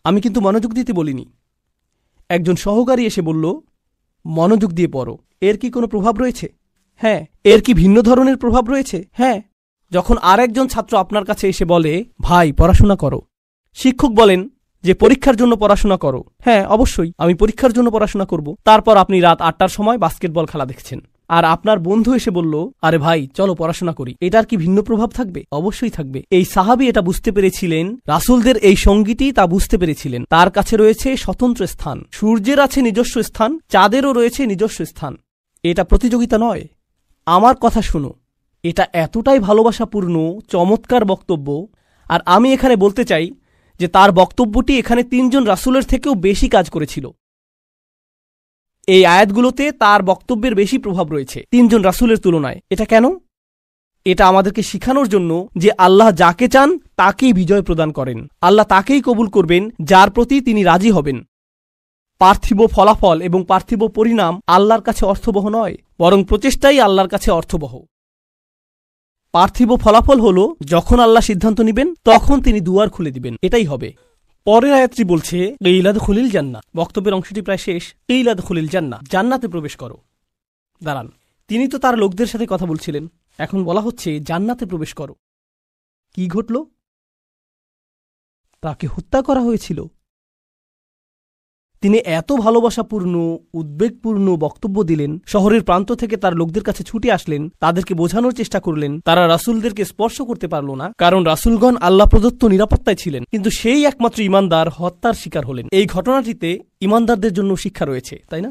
আমি কিন্তু মনোযোগ দিতে বলিনি। একজন সহকারী এসে বলল, মনোযোগ দিয়ে পড়ো। এর কি কোনো প্রভাব রয়েছে? হ্যাঁ। এর কি ভিন্ন ধরনের প্রভাব রয়েছে? হ্যাঁ। যখন আরেকজন ছাত্র আপনার কাছে এসে বলে, ভাই পড়াশোনা করো, শিক্ষক বলেন যে পরীক্ষার জন্য পড়াশোনা করো। হ্যাঁ, অবশ্যই আমি পরীক্ষার জন্য পড়াশোনা করব। তারপর আপনি রাত 8টার সময় বাস্কেটবল খেলা দেখছেন, আর আপনার বন্ধু এসে বলল, আরে ভাই চলো পড়াশোনা করি। এটার কি ভিন্ন প্রভাব থাকবে? অবশ্যই থাকবে। এই সাহাবী এটা বুঝতে পেরেছিলেন, রাসূলদের এই সঙ্গীটি তা বুঝতে পেরেছিলেন। তার কাছে রয়েছে স্বতন্ত্র স্থান, সূর্যের আছে নিজস্ব স্থান, চাঁদেরও রয়েছে নিজস্ব স্থান। এটা প্রতিযোগিতা নয়। আমার কথা শুনো, এটা এতটাই ভালোবাসাপূর্ণ চমৎকার বক্তব্য। আর আমি এখানে বলতে চাই যে তার বক্তব্যটি এখানে তিনজন রাসূলের থেকেও বেশি কাজ করেছিল। এই আয়াতগুলোতে তার বক্তব্যের বেশি প্রভাব রয়েছে তিনজন রাসূলের তুলনায়। এটা কেন? এটা আমাদেরকে শিখানোর জন্য যে আল্লাহ যাকে চান তাকেই বিজয় প্রদান করেন। আল্লাহ তাকেই কবুল করবেন যার প্রতি তিনি রাজি হবেন। পার্থিব ফলাফল এবং পার্থিব পরিণাম আল্লাহর কাছে অর্থবহ নয়, বরং প্রচেষ্টাই আল্লাহর কাছে অর্থবহ। পার্থিব ফলাফল হল যখন আল্লাহ সিদ্ধান্ত নেবেন তখন তিনি দুয়ার খুলে দিবেন, এটাই হবে। পরের আয়াতটি বলছে, কিলা দুখুলিল জান্নাহ। বক্তব্যের অংশটি প্রায় শেষ। কিলা দুখুলিল জান্নাহ, জান্নাতে প্রবেশ করো। দাঁড়ান, তিনি তো তার লোকদের সাথে কথা বলছিলেন, এখন বলা হচ্ছে জান্নাতে প্রবেশ করো। কি ঘটল? তাকে হত্যা করা হয়েছিল। তিনি এত ভালোবাসাপূর্ণ উদ্বেগপূর্ণ বক্তব্য দিলেন, শহরের প্রান্ত থেকে তার লোকদের কাছে ছুটে আসলেন, তাদেরকে বোঝানোর চেষ্টা করলেন। তারা রাসূলদেরকে স্পর্শ করতে পারল না, কারণ রাসূলগণ আল্লাহ প্রদত্ত নিরাপত্তায় ছিলেন। কিন্তু সেই একমাত্র ঈমানদার হত্যার শিকার হলেন। এই ঘটনাটিতে ঈমানদারদের জন্য শিক্ষা রয়েছে, তাই না?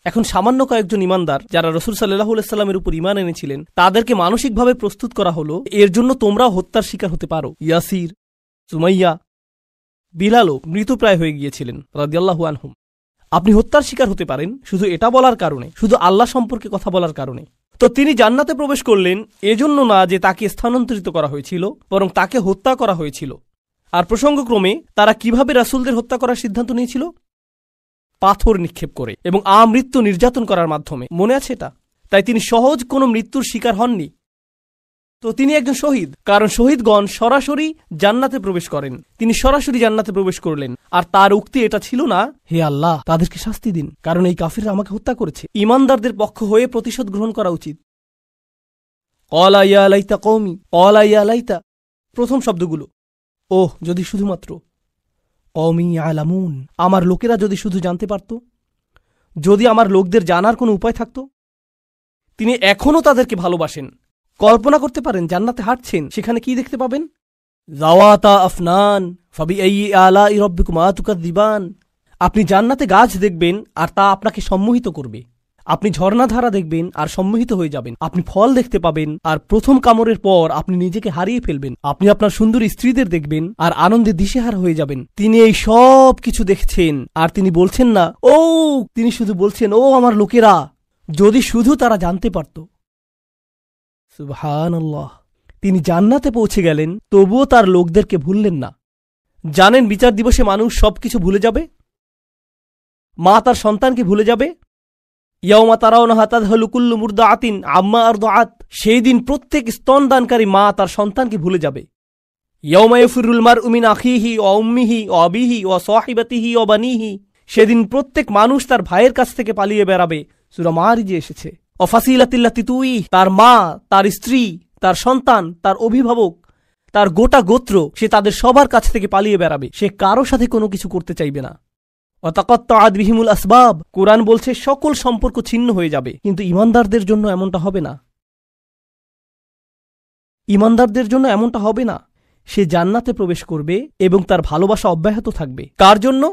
এখন সামান্য কয়েকজন ঈমানদার যারা রাসূল সাল্লাল্লাহু আলাইহি সাল্লামের উপর ঈমান এনেছিলেন, তাদেরকে মানসিকভাবে প্রস্তুত করা হলো, এর জন্য তোমরাও হত্যার শিকার হতে পারো। ইয়াসির, সুমাইয়া, বিলালও মৃতপ্রায় হয়ে গিয়েছিলেন রাদিয়াল্লাহু আনহুম। আপনি হত্যার শিকার হতে পারেন শুধু এটা বলার কারণে, শুধু আল্লাহ সম্পর্কে কথা বলার কারণে। তো তিনি জান্নাতে প্রবেশ করলেন এজন্য না যে তাকে স্থানান্তরিত করা হয়েছিল, বরং তাকে হত্যা করা হয়েছিল। আর প্রসঙ্গক্রমে তারা কিভাবে রাসূলদের হত্যা করার সিদ্ধান্ত নিয়েছিল? পাথর নিক্ষেপ করে এবং আমৃত্যু নির্যাতন করার মাধ্যমে। মনে আছে এটা? তাই তিনি সহজ কোনো মৃত্যুর শিকার হননি। তো তিনি একজন শহীদ, কারণ শহীদগণ সরাসরি জান্নাতে প্রবেশ করেন। তিনি সরাসরি জান্নাতে প্রবেশ করলেন, আর তার উক্তি এটা ছিল না, হে আল্লাহ তাদেরকে শাস্তি দিন, কারণ এই কাফিররা আমাকে হত্যা করেছে। ঈমানদারদের পক্ষ হয়ে প্রতিশোধ গ্রহণ করা উচিত। ক্বালা ইয়া লাইতা কওমি, ক্বালা ইয়া লাইতা, প্রথম শব্দগুলো, ওহ যদি শুধুমাত্র, কওমি ইয়ালামুন, আমার লোকেরা যদি শুধু জানতে পারত, যদি আমার লোকদের জানার কোনো উপায় থাকত। তিনি এখনও তাদেরকে ভালোবাসেন। কল্পনা করতে পারেন জান্নাতে হাঁটছেন, সেখানে কি দেখতে পাবেন? যাওয়াতা আফনান ফাবিআইয়ি আলাই রাব্বিকুমা তুকাযযিবান। আপনি জান্নাতে গাছ দেখবেন আর তা আপনাকে সম্মোহিত করবে। আপনি ঝর্ণাধারা দেখবেন আর সম্মোহিত হয়ে যাবেন। আপনি ফল দেখতে পাবেন আর প্রথম কামড়ের পর আপনি নিজেকে হারিয়ে ফেলবেন। আপনি আপনার সুন্দরী স্ত্রীদের দেখবেন আর আনন্দে দিশেহারা হয়ে যাবেন। তিনি এই সব কিছু দেখছেন, আর তিনি বলছেন না ও, তিনি শুধু বলছেন, ও আমার লোকেরা, যদি শুধু তারা জানতে পারত। সুবহানাল্লাহ। তিনি জান্নাতে পৌঁছে গেলেন, তবুও তার লোকদেরকে ভুললেন না। জানেন বিচার দিবসে মানুষ সবকিছু ভুলে যাবে। মা তার সন্তানকে ভুলে যাবে। ইয়াওমা তারাউনাহা তাযহালু কুল্লু মুরদাআতিন আম্মা আরদাআত। সেই দিন প্রত্যেক স্তনদানকারী মা তার সন্তানকে ভুলে যাবে। ইয়াওমা ইয়াফিরুল মারউ মিন আখিহি ওয়া উম্মিহি ওয়া আবিহি ওয়া সাহিবাতিহি ওয়া বানিহি। সেদিন প্রত্যেক মানুষ তার ভাইয়ের কাছ থেকে পালিয়ে বেড়াবে। সূরা মারিজে এসেছে। ওয়া ফাসিলাতিল্লাতি তুই, তার মা, তার স্ত্রী, তার সন্তান, তার অভিভাবক, তার গোটা গোত্র, সে তাদের সবার কাছ থেকে পালিয়ে বেড়াবে। সে কারো সাথে কোনো কিছু করতে চাইবে না। ওয়াতাকাত্তাআত বিহিমুল আসবাব, কোরআন বলছে সকল সম্পর্ক ছিন্ন হয়ে যাবে। কিন্তু ঈমানদারদের জন্য এমনটা হবে না। ঈমানদারদের জন্য এমনটা হবে না। সে জান্নাতে প্রবেশ করবে এবং তার ভালোবাসা অব্যাহত থাকবে। কার জন্য?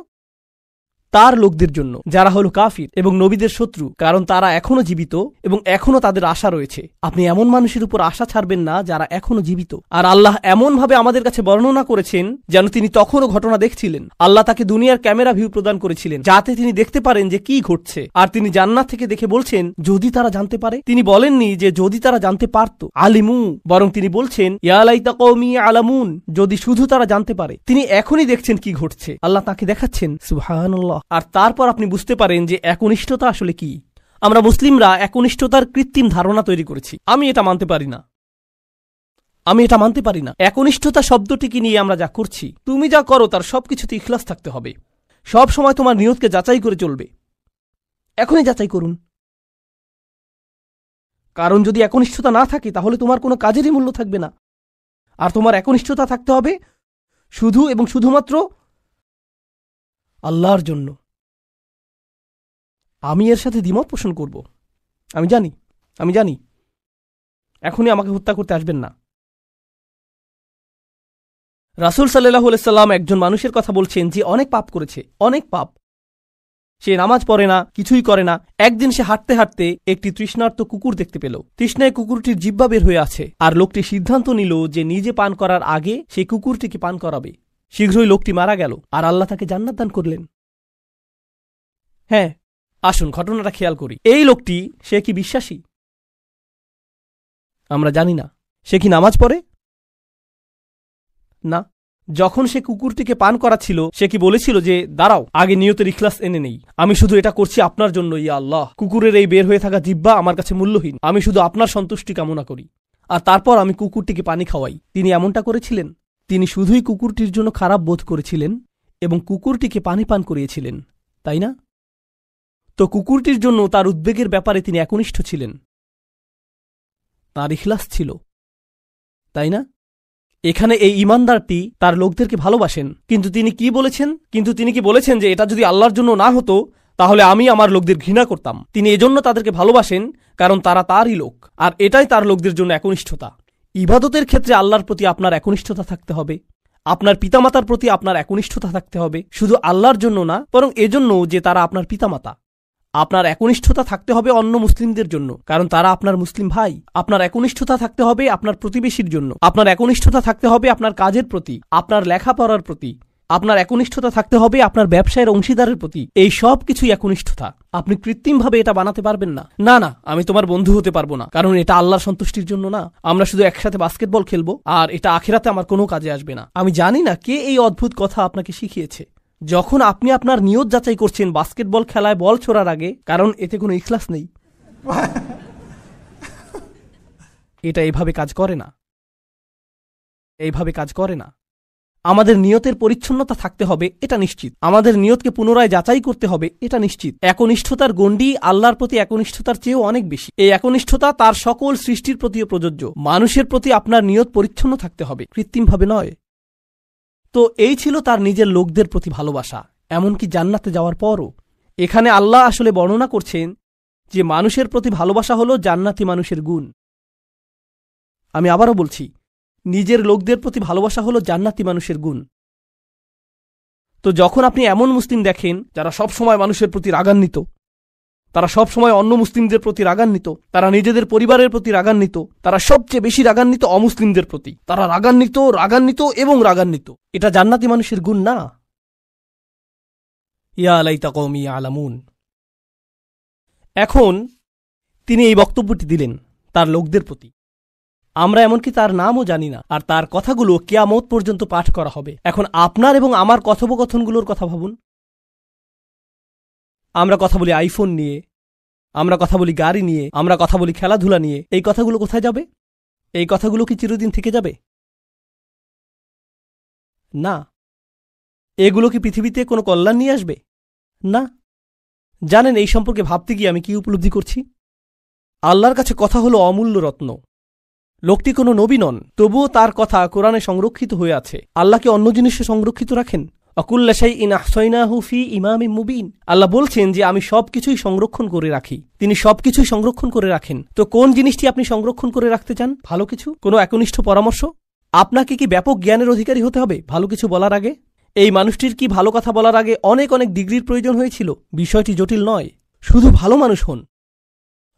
তার লোকদের জন্য যারা হলো কাফির এবং নবীদের শত্রু, কারণ তারা এখনো জীবিত এবং এখনো তাদের আশা রয়েছে। আপনি এমন মানুষের উপর আশা ছাড়বেন না যারা এখনো জীবিত। আর আল্লাহ এমনভাবে আমাদের কাছে বর্ণনা করেছেন যেন তিনি তখনও ঘটনা দেখছিলেন। আল্লাহ তাকে দুনিয়ার ক্যামেরা ভিউ প্রদান করেছিলেন যাতে তিনি দেখতে পারেন যে কি ঘটছে। আর তিনি জান্নাত থেকে দেখে বলছেন যদি তারা জানতে পারে। তিনি বলেননি যে যদি তারা জানতে পারত, আলিমু, বরং তিনি বলছেন ইয়া লাইতা কওমি আলামুন, যদি শুধু তারা জানতে পারে। তিনি এখনই দেখছেন কি ঘটছে। আল্লাহ তাকে দেখাচ্ছেন। সুবহানাল্লাহ। আর তারপর আপনি বুঝতে পারেন যে একনিষ্ঠতা আসলে কি। আমরা মুসলিমরা একনিষ্ঠতার কৃত্রিম ধারণা তৈরি করেছি। আমি এটা মানতে পারি না। একনিষ্ঠতা শব্দটিকে নিয়ে আমরা যা করছি, তুমি যা করো তার সবকিছুতে ইখলাস থাকতে হবে। সব সময় তোমার নিয়তকে যাচাই করে চলবে। এখনই যাচাই করুন। কারণ যদি একনিষ্ঠতা না থাকে তাহলে তোমার কোনো কাজেরই মূল্য থাকবে না। আর তোমার একনিষ্ঠতা থাকতে হবে শুধু এবং শুধুমাত্র আল্লাহর জন্য। আমি এর সাথে দ্বিমত পোষণ করব। আমি জানি এখনই আমাকে হত্যা করতে আসবেন না। রাসূল সাল্লাল্লাহু আলাইহি সাল্লাম একজন মানুষের কথা বলছেন যে অনেক পাপ করেছে, অনেক পাপ। সে নামাজ পড়ে না, কিছুই করে না। একদিন সে হাঁটতে হাঁটতে একটি তৃষ্ণার্ত কুকুর দেখতে পেল। তৃষ্ণায় কুকুরটির জিহ্বা বের হয়ে আছে। আর লোকটি সিদ্ধান্ত নিল যে নিজে পান করার আগে সেই কুকুরটিকে পান করাবে। শীঘ্রই লোকটি মারা গেল আর আল্লাহ তাকে জান্নাত দান করলেন। হ্যাঁ, আসুন ঘটনাটা খেয়াল করি। এই লোকটি, সে কি বিশ্বাসী? আমরা জানি না। সে কি নামাজ পড়ে? না। যখন সে কুকুরটিকে পান করাচ্ছিল সে কি বলেছিল যে দাঁড়াও, আগে নিয়তের ইখলাস এনে নেই, আমি শুধু এটা করছি আপনার জন্য, ইয়া আল্লাহ, কুকুরের এই বের হয়ে থাকা জিহ্বা আমার কাছে মূল্যহীন, আমি শুধু আপনার সন্তুষ্টি কামনা করি, আর তারপর আমি কুকুরটিকে পানি খাওয়াই। তিনি এমনটা করেছিলেন? তিনি শুধুই কুকুরটির জন্য খারাপ বোধ করেছিলেন এবং কুকুরটিকে পানি পান করিয়েছিলেন, তাই না? তো কুকুরটির জন্য তার উদ্বেগের ব্যাপারে তিনি একনিষ্ঠ ছিলেন, তার ইখলাস ছিল, তাই না? এখানে এই ঈমানদারটি তার লোকদেরকে ভালোবাসেন, কিন্তু তিনি কি বলেছেন যে এটা যদি আল্লাহর জন্য না হতো তাহলে আমি আমার লোকদের ঘৃণা করতাম। তিনি এজন্য তাদেরকে ভালোবাসেন কারণ তারা তারই লোক, আর এটাই তার লোকদের জন্য একনিষ্ঠতা। ইবাদতের ক্ষেত্রে আল্লাহর প্রতি আপনার একনিষ্ঠতা থাকতে হবে, আপনার পিতামাতার প্রতি আপনার একনিষ্ঠতা থাকতে হবে, শুধু আল্লাহর জন্য না, বরং এজন্য যে তারা আপনার পিতামাতা। আপনার একনিষ্ঠতা থাকতে হবে অন্য মুসলিমদের জন্য, কারণ তারা আপনার মুসলিম ভাই। আপনার একনিষ্ঠতা থাকতে হবে আপনার প্রতিবেশীর জন্য। আপনার একনিষ্ঠতা থাকতে হবে আপনার কাজের প্রতি, আপনার লেখাপড়ার প্রতি। আপনার একনিষ্ঠতা থাকতে হবে আপনার ব্যবসায়ের অংশীদারের প্রতি। এই সব কিছুই একনিষ্ঠতা। আপনি কৃত্রিমভাবে এটা বানাতে পারবেন না। না, আমি তোমার বন্ধু হতে পারবো না, কারণ এটা আল্লাহর সন্তুষ্টির জন্য না। আমরা শুধু একসাথে বাস্কেটবল খেলবো আর এটা আখিরাতে আমার কোনো কাজে আসবে না। আমি জানি না কে এই অদ্ভুত কথা আপনাকে শিখিয়েছে। যখন আপনি আপনার নিয়ত যাচাই করছেন বাস্কেটবল খেলায় বল ছোড়ার আগে, কারণ এতে কোনো ইখলাস নেই। এটা এইভাবে কাজ করে না। আমাদের নিয়তের পরিচ্ছন্নতা থাকতে হবে, এটা নিশ্চিত। আমাদের নিয়তকে পুনরায় যাচাই করতে হবে, এটা নিশ্চিত। একনিষ্ঠতার গণ্ডি আল্লাহর প্রতি একনিষ্ঠতার চেয়েও অনেক বেশি। এই একনিষ্ঠতা তার সকল সৃষ্টির প্রতিও প্রযোজ্য। মানুষের প্রতি আপনার নিয়ত পরিচ্ছন্ন থাকতে হবে, কৃত্রিমভাবে নয়। তো এই ছিল তার নিজের লোকদের প্রতি ভালোবাসা, এমনকি জান্নাতে যাওয়ার পরও। এখানে আল্লাহ আসলে বর্ণনা করছেন যে মানুষের প্রতি ভালোবাসা হলো জান্নাতি মানুষের গুণ। আমি আবারও বলছি, নিজের লোকদের প্রতি ভালোবাসা হলো জান্নাতি মানুষের গুণ। তো যখন আপনি এমন মুসলিম দেখেন যারা সব সময় মানুষের প্রতি রাগান্বিত, তারা সব সময় অন্য মুসলিমদের প্রতি রাগান্বিত, তারা নিজেদের পরিবারের প্রতি রাগান্বিত, তারা সবচেয়ে বেশি রাগান্বিত অমুসলিমদের প্রতি, তারা রাগান্বিত এবং রাগান্বিত, এটা জান্নাতি মানুষের গুণ না। ইয়া লাইতা কওমি ইয়ালামুন। এখন তিনি এই বক্তব্যটি দিলেন তার লোকদের প্রতি। আমরা এমনকি তার নামও জানি না, আর তার কথাগুলো কিয়ামত পর্যন্ত পাঠ করা হবে। এখন আপনার এবং আমার কথোপকথনগুলোর কথা ভাবুন। আমরা কথা বলি আইফোন নিয়ে, আমরা কথা বলি গাড়ি নিয়ে, আমরা কথা বলি খেলাধুলা নিয়ে। এই কথাগুলো কোথায় যাবে? এই কথাগুলো কি চিরদিন থেকে যাবে? না। এগুলো কি পৃথিবীতে কোনো কল্যাণ নিয়ে আসবে? না। জানেন এই সম্পর্কে ভাবতে গিয়ে আমি কি উপলব্ধি করছি? আল্লাহর কাছে কথা হলো অমূল্য রত্ন। লোকটি কোনো নবী নন, তবুও তার কথা কোরআনে সংরক্ষিত হয়ে আছে। আল্লাহ কি অন্য জিনিসে সংরক্ষিত রাখেন? আকুল্লা শাইইন আহসাইনাহু ফি ইমামিম মুবিন। আল্লাহ বলছেন যে আমি সবকিছুই সংরক্ষণ করে রাখি, তিনি সবকিছুই সংরক্ষণ করে রাখেন। তো কোন জিনিসটি আপনি সংরক্ষণ করে রাখতে চান? ভালো কিছু, কোনো একনিষ্ঠ পরামর্শ? আপনাকে কি ব্যাপক জ্ঞানের অধিকারী হতে হবে ভালো কিছু বলার আগে? এই মানুষটির কি ভালো কথা বলার আগে অনেক অনেক ডিগ্রির প্রয়োজন হয়েছিল? বিষয়টি জটিল নয়, শুধু ভালো মানুষ হন।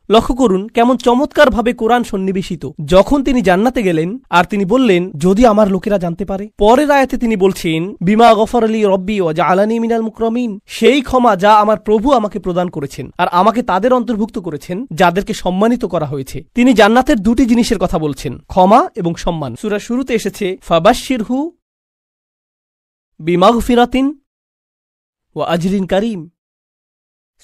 লক্ষ্য করুন কেমন চমৎকারভাবে কোরআন সন্নিবেশিত। যখন তিনি জান্নাতে গেলেন আর তিনি বললেন যদি আমার লোকেরা জানতে পারে, পরের আয়াতে তিনি বলছেন বিমা গফরলি রব্বি ওয়া জাআলানি মিনাল মুকরামিন, সেই ক্ষমা যা আমার প্রভু আমাকে প্রদান করেছেন আর আমাকে তাদের অন্তর্ভুক্ত করেছেন যাদেরকে সম্মানিত করা হয়েছে। তিনি জান্নাতের দুটি জিনিসের কথা বলছেন, ক্ষমা এবং সম্মান। সূরার শুরুতে এসেছে ফাবাশশিরহু বিমাগফিরাতিন ওয়া আজরিন কারীম।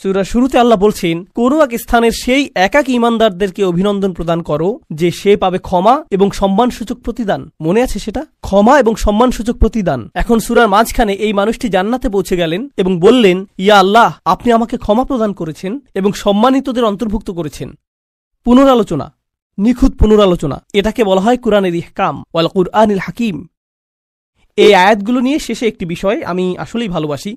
সূরার শুরুতে আল্লাহ বলছেন কোন এক স্থানের সেই একাকী ঈমানদারদেরকে অভিনন্দন প্রদান করো যে সে পাবে ক্ষমা এবং সম্মানসূচক প্রতিদান। মনে আছে সেটা? ক্ষমা এবং সম্মানসূচক প্রতিদান। এখন সূরার মাঝখানে এই মানুষটি জান্নাতে পৌঁছে গেলেন এবং বললেন ইয়া আল্লাহ, আপনি আমাকে ক্ষমা প্রদান করেছেন এবং সম্মানিতদের অন্তর্ভুক্ত করেছেন। পুনরালোচনা, নিখুঁত পুনরালোচনা, এটাকে বলা হয় কুরআনের ইহকাম ওয়াল কুরআনিল হাকিম। এই আয়াতগুলো নিয়ে শেষে একটি বিষয় আমি আসলেই ভালোবাসি,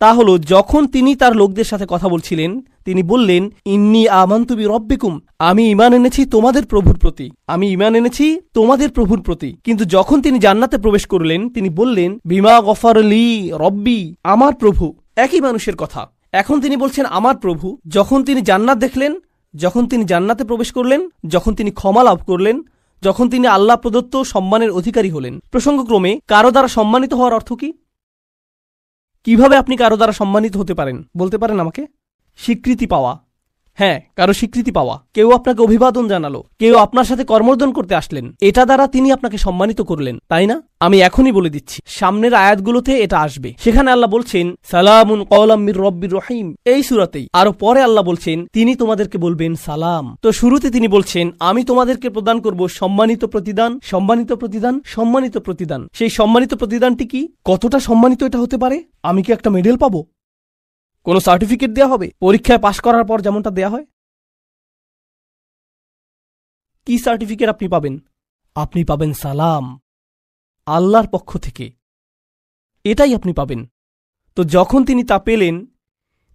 তা হল যখন তিনি তার লোকদের সাথে কথা বলছিলেন তিনি বললেন ইন্নী আমানতু বিরব্বিকুম, আমি ঈমান এনেছি তোমাদের প্রভুর প্রতি, আমি ঈমান এনেছি তোমাদের প্রভুর প্রতি। কিন্তু যখন তিনি জান্নাতে প্রবেশ করলেন তিনি বললেন বিমা গফরলি রব্বি, আমার প্রভু। একই মানুষের কথা। এখন তিনি বলছেন আমার প্রভু। যখন তিনি জান্নাত দেখলেন, যখন তিনি জান্নাতে প্রবেশ করলেন, যখন তিনি ক্ষমা লাভ করলেন, যখন তিনি আল্লাহ প্রদত্ত সম্মানের অধিকারী হলেন। প্রসঙ্গক্রমে কারো দ্বারা সম্মানিত হওয়ার অর্থ কি? কিভাবে আপনি কারো দ্বারা সম্মানিত হতে পারেন বলতে পারেন আমাকে? স্বীকৃতি পাওয়া। হ্যাঁ, কারো স্বীকৃতি পাওয়া। কেউ আপনাকে অভিবাদন জানালো, কেউ আপনার সাথে কর্মর্দন করতে আসলেন, এটা দ্বারা তিনি আপনাকে সম্মানিত করলেন, তাই না? আমি এখনই বলে দিচ্ছি, সামনের আয়াতগুলোতে এটা আসবে। সেখানে আল্লাহ বলছেন সালামুন কওলাম মির রব্বির রহিম, এই সূরাতেই। আরো পরে আল্লাহ বলছেন তিনি তোমাদেরকে বলবেন সালাম। তো শুরুতে তিনি বলছেন আমি তোমাদেরকে প্রদান করব সম্মানিত প্রতিদান, সম্মানিত প্রতিদান, সম্মানিত প্রতিদান। সেই সম্মানিত প্রতিদানটি কি? কতটা সম্মানিত এটা হতে পারে? আমি কি একটা মেডেল পাবো? কোনো সার্টিফিকেট দেয়া হবে পরীক্ষায় পাশ করার পর যেমনটা দেয়া হয়? কি সার্টিফিকেট আপনি পাবেন? আপনি পাবেন সালাম, আল্লাহর পক্ষ থেকে। এটাই আপনি পাবেন। তো যখন তিনি তা পেলেন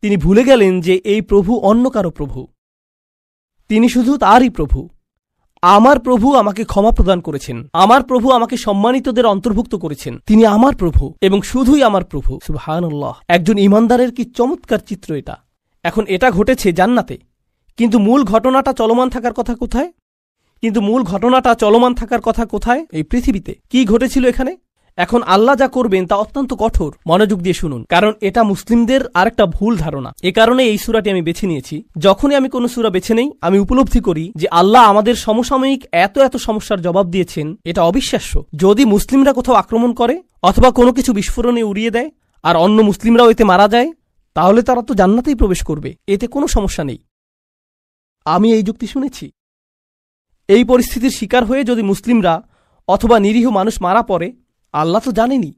তিনি ভুলে গেলেন যে এই প্রভু অন্য কারো প্রভু, তিনি শুধু তারই প্রভু। আমার প্রভু আমাকে ক্ষমা প্রদান করেছেন, আমার প্রভু আমাকে সম্মানিতদের অন্তর্ভুক্ত করেছেন, তিনি আমার প্রভু এবং শুধুই আমার প্রভু। সুবহানাল্লাহ। একজন ঈমানদারের কি চমৎকার চিত্র এটা। এখন এটা ঘটেছে জান্নাতে, কিন্তু মূল ঘটনাটা চলমান থাকার কথা কোথায়? এই পৃথিবীতে। কি ঘটেছিল এখানে? এখন আল্লাহ যা করবেন তা অত্যন্ত কঠোর। মনোযোগ দিয়ে শুনুন, কারণ এটা মুসলিমদের আরেকটা ভুল ধারণা। এ কারণে এই সূরাটি আমি বেছে নিয়েছি। যখনই আমি কোনো সূরা বেছে নেই আমি উপলব্ধি করি যে আল্লাহ আমাদের সমসাময়িক এত এত সমস্যার জবাব দিয়েছেন, এটা অবিশ্বাস্য। যদি মুসলিমরা কোথাও আক্রমণ করে অথবা কোনো কিছু বিস্ফোরণে উড়িয়ে দেয় আর অন্য মুসলিমরাও এতে মারা যায়, তাহলে তারা তো জান্নাতেই প্রবেশ করবে, এতে কোনো সমস্যা নেই। আমি এই যুক্তি শুনেছি। এই পরিস্থিতির শিকার হয়ে যদি মুসলিমরা অথবা নিরীহ মানুষ মারা পড়ে, আল্লাহ তো জানেনই,